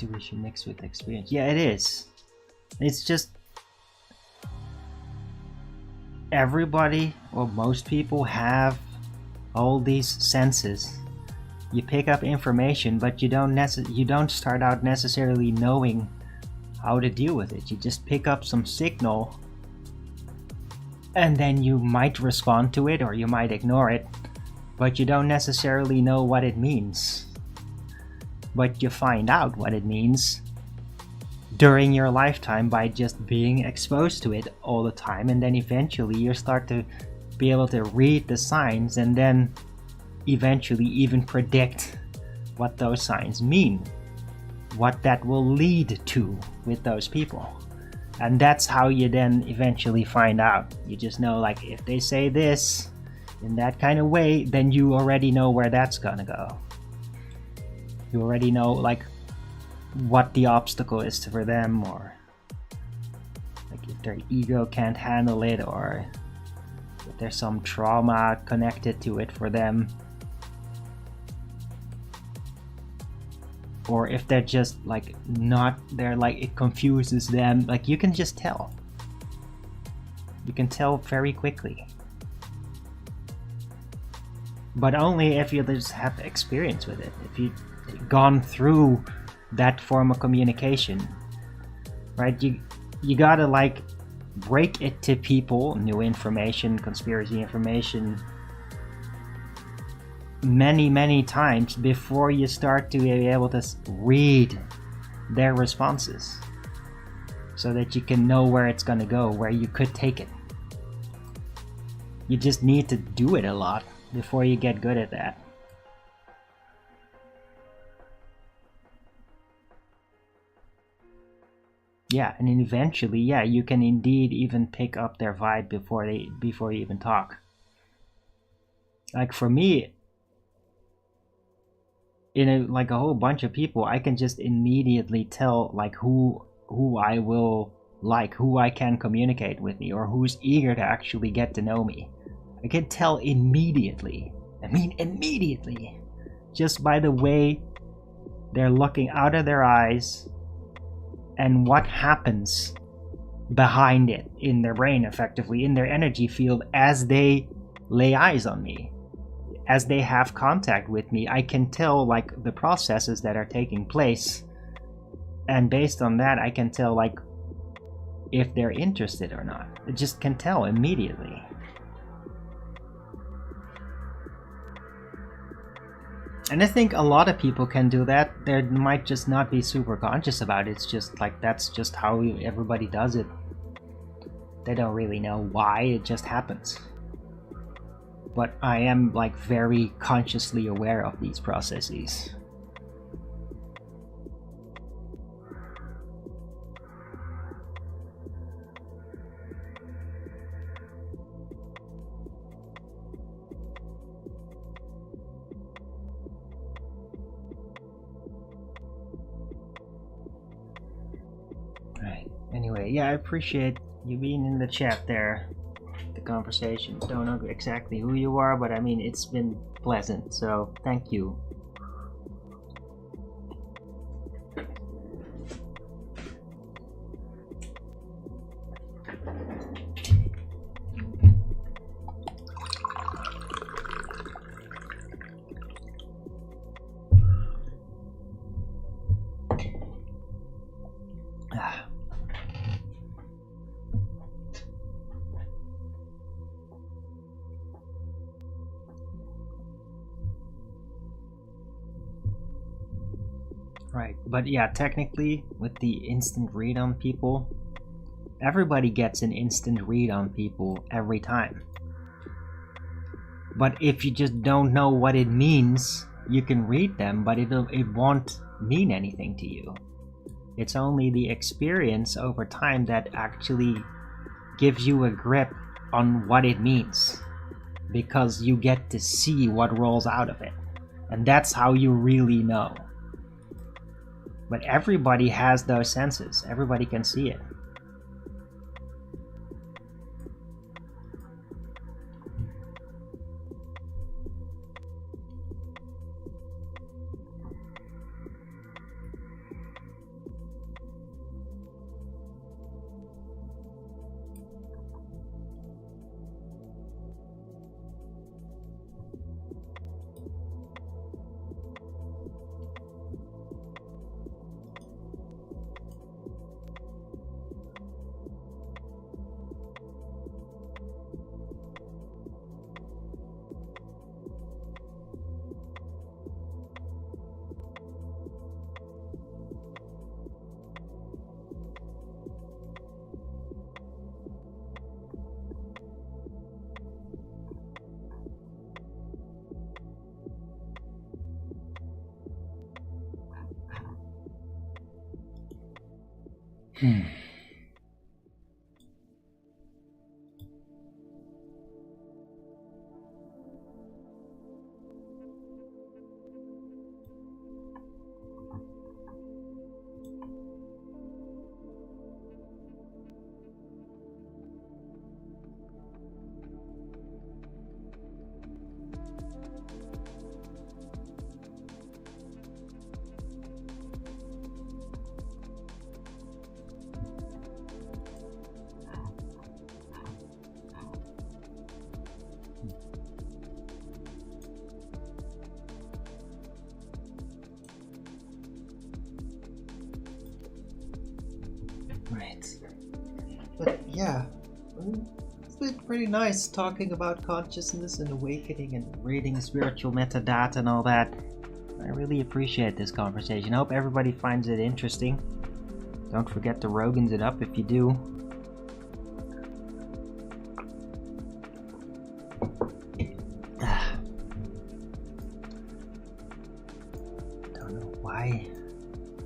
intuition mixed with experience. Yeah, it is. It's just everybody, or most people, have all these senses. You pick up information, but you don't start out necessarily knowing how to deal with it. You just pick up some signal, and then you might respond to it or you might ignore it, but you don't necessarily know what it means. But you find out what it means during your lifetime by just being exposed to it all the time, and then eventually you start to be able to read the signs and then eventually even predict what those signs mean, what that will lead to with those people. And that's how you then eventually find out. You just know, like, if they say this in that kind of way, then you already know where that's gonna go. You already know, like, what the obstacle is for them, or like if their ego can't handle it, or if there's some trauma connected to it for them, or if they're just like not, they're like, it confuses them. Like, you can just tell. You can tell very quickly, but only if you just have experience with it, if you've gone through that form of communication, right? You gotta like break it to people, new information, conspiracy information, many times before you start to be able to read their responses, so that you can know where it's gonna go, where you could take it. You just need to do it a lot before you get good at that. Yeah, and then eventually, yeah, you can indeed even pick up their vibe before you even talk. Like for me, in like a whole bunch of people, I can just immediately tell like who I will like, who I can communicate with me, or who's eager to actually get to know me. I can tell immediately. I mean immediately, just by the way they're looking out of their eyes and what happens behind it in their brain, effectively in their energy field, as they lay eyes on me, as they have contact with me. I can tell like the processes that are taking place, and based on that I can tell like if they're interested or not. I just can tell immediately. And I think a lot of people can do that. They might just not be super conscious about it. It's just like, that's just how everybody does it. They don't really know why, it just happens. But I am like very consciously aware of these processes. Anyway, yeah, I appreciate you being in the chat there, the conversation. Don't know exactly who you are, but I mean, it's been pleasant, so thank you. Right, but yeah, technically, with the instant read on people, everybody gets an instant read on people every time. But if you just don't know what it means, you can read them, but it won't mean anything to you. It's only the experience over time that actually gives you a grip on what it means, because you get to see what rolls out of it, and that's how you really know. But everybody has those senses. Everybody can see it. Right. But yeah, it's been pretty nice talking about consciousness and awakening and reading spiritual metadata and all that. I really appreciate this conversation. I hope everybody finds it interesting. Don't forget to Rogan's it up if you do. Don't know why.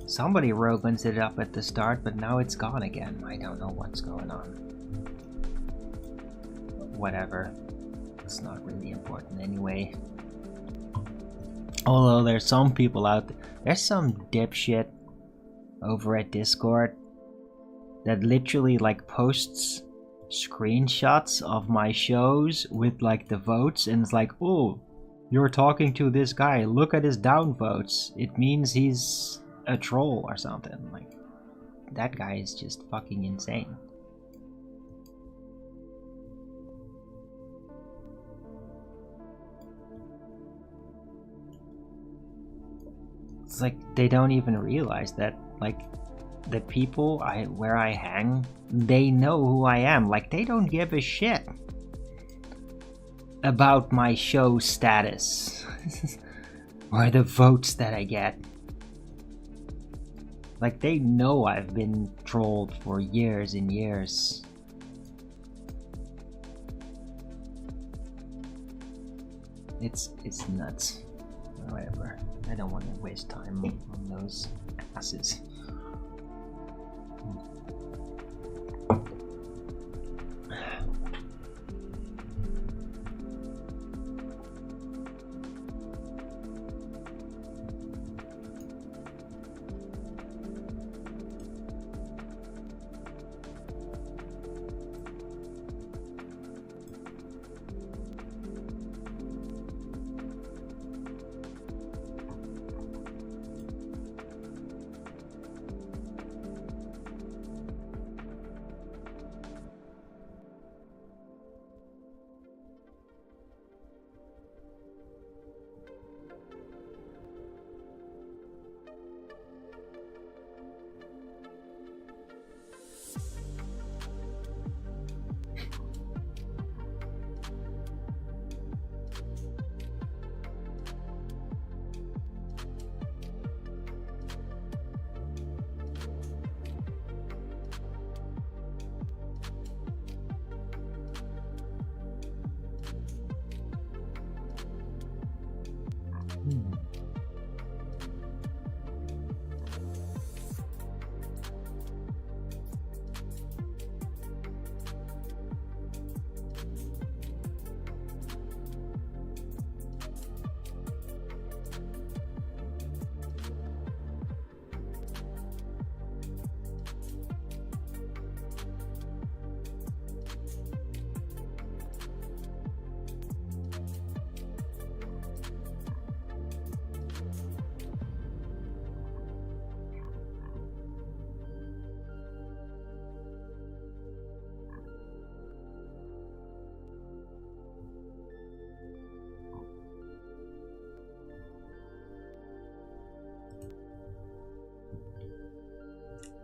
Somebody Rogan's it up at the start, but now it's gone again. I don't know what's going on. Whatever. It's not really important anyway. Although there's some people out there. There's some dipshit over at Discord that literally like posts screenshots of my shows with like the votes, and it's like, oh, you're talking to this guy, look at his downvotes, it means he's a troll or something. Like, that guy is just fucking insane. It's like they don't even realize that, like, the people where I hang, they know who I am. Like, they don't give a shit about my show status or the votes that I get. Like, they know I've been trolled for years and years. It's nuts. Whatever. I don't want to waste time on those asses.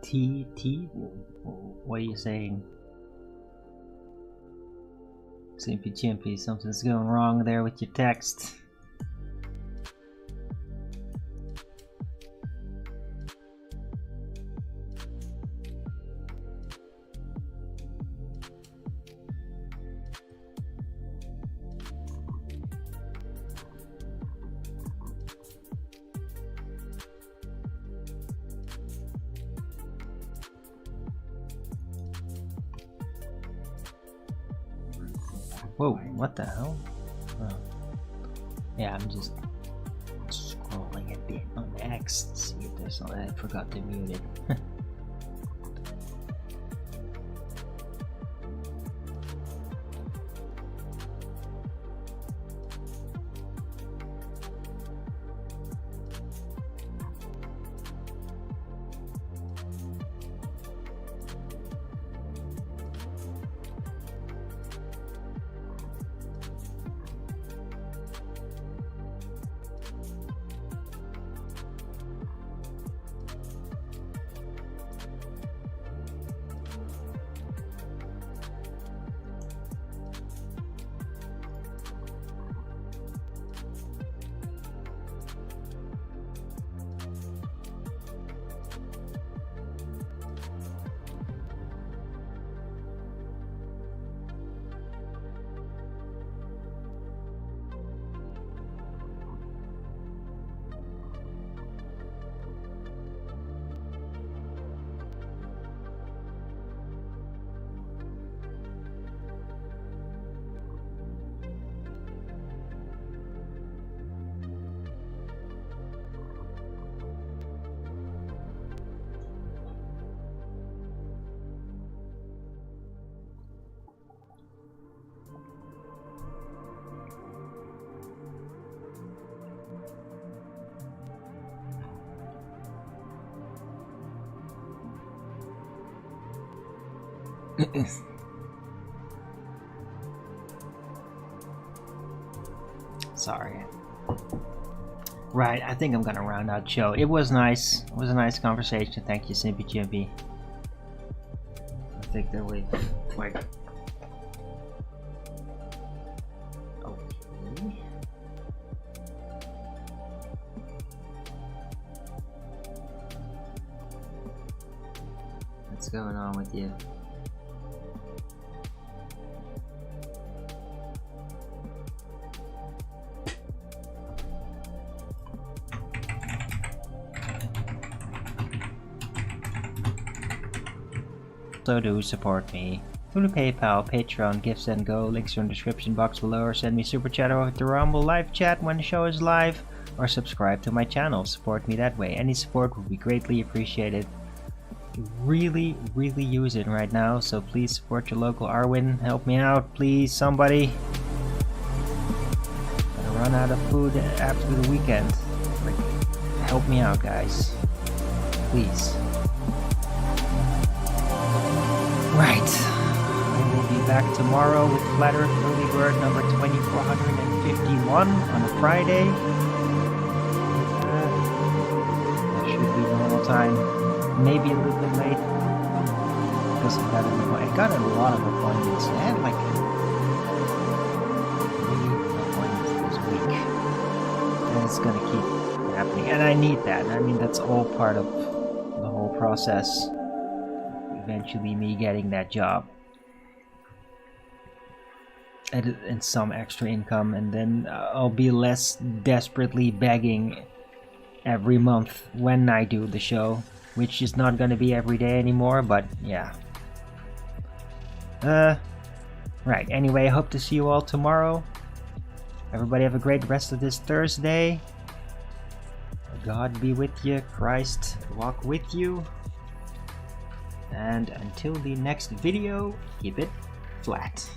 T? What are you saying? Simpy Chimpy, something's going wrong there with your text. Whoa, what the hell? Oh. Yeah, I'm just scrolling a bit on X to see if there's something. I forgot to mute it. Sorry. Right, I think I'm gonna round out show. It was nice. It was a nice conversation. Thank you, Simpy Chimpy. I think that we like. Okay. What's going on with you? So do support me through the PayPal, Patreon, Gifts and Go. Links are in the description box below, or send me super chat over to Rumble live chat when the show is live, or subscribe to my channel. Support me that way. Any support would be greatly appreciated. Really use it right now, so please support your local Arwin. Help me out, please, somebody. Gonna run out of food after the weekend. Like, help me out, guys. Please. Right, I will be back tomorrow with Flat Earth Early Bird number 2451 on a Friday. That should be normal time, maybe a little bit late, because I got a lot of appointments. I had like 3 appointments this week, and it's gonna keep happening, and I need that. I mean, that's all part of the whole process. Eventually me getting that job and some extra income, and then I'll be less desperately begging every month when I do the show, which is not gonna be every day anymore, but yeah. Right, anyway, I hope to see you all tomorrow. Everybody have a great rest of this Thursday. God be with you, Christ walk with you. And until the next video, keep it flat.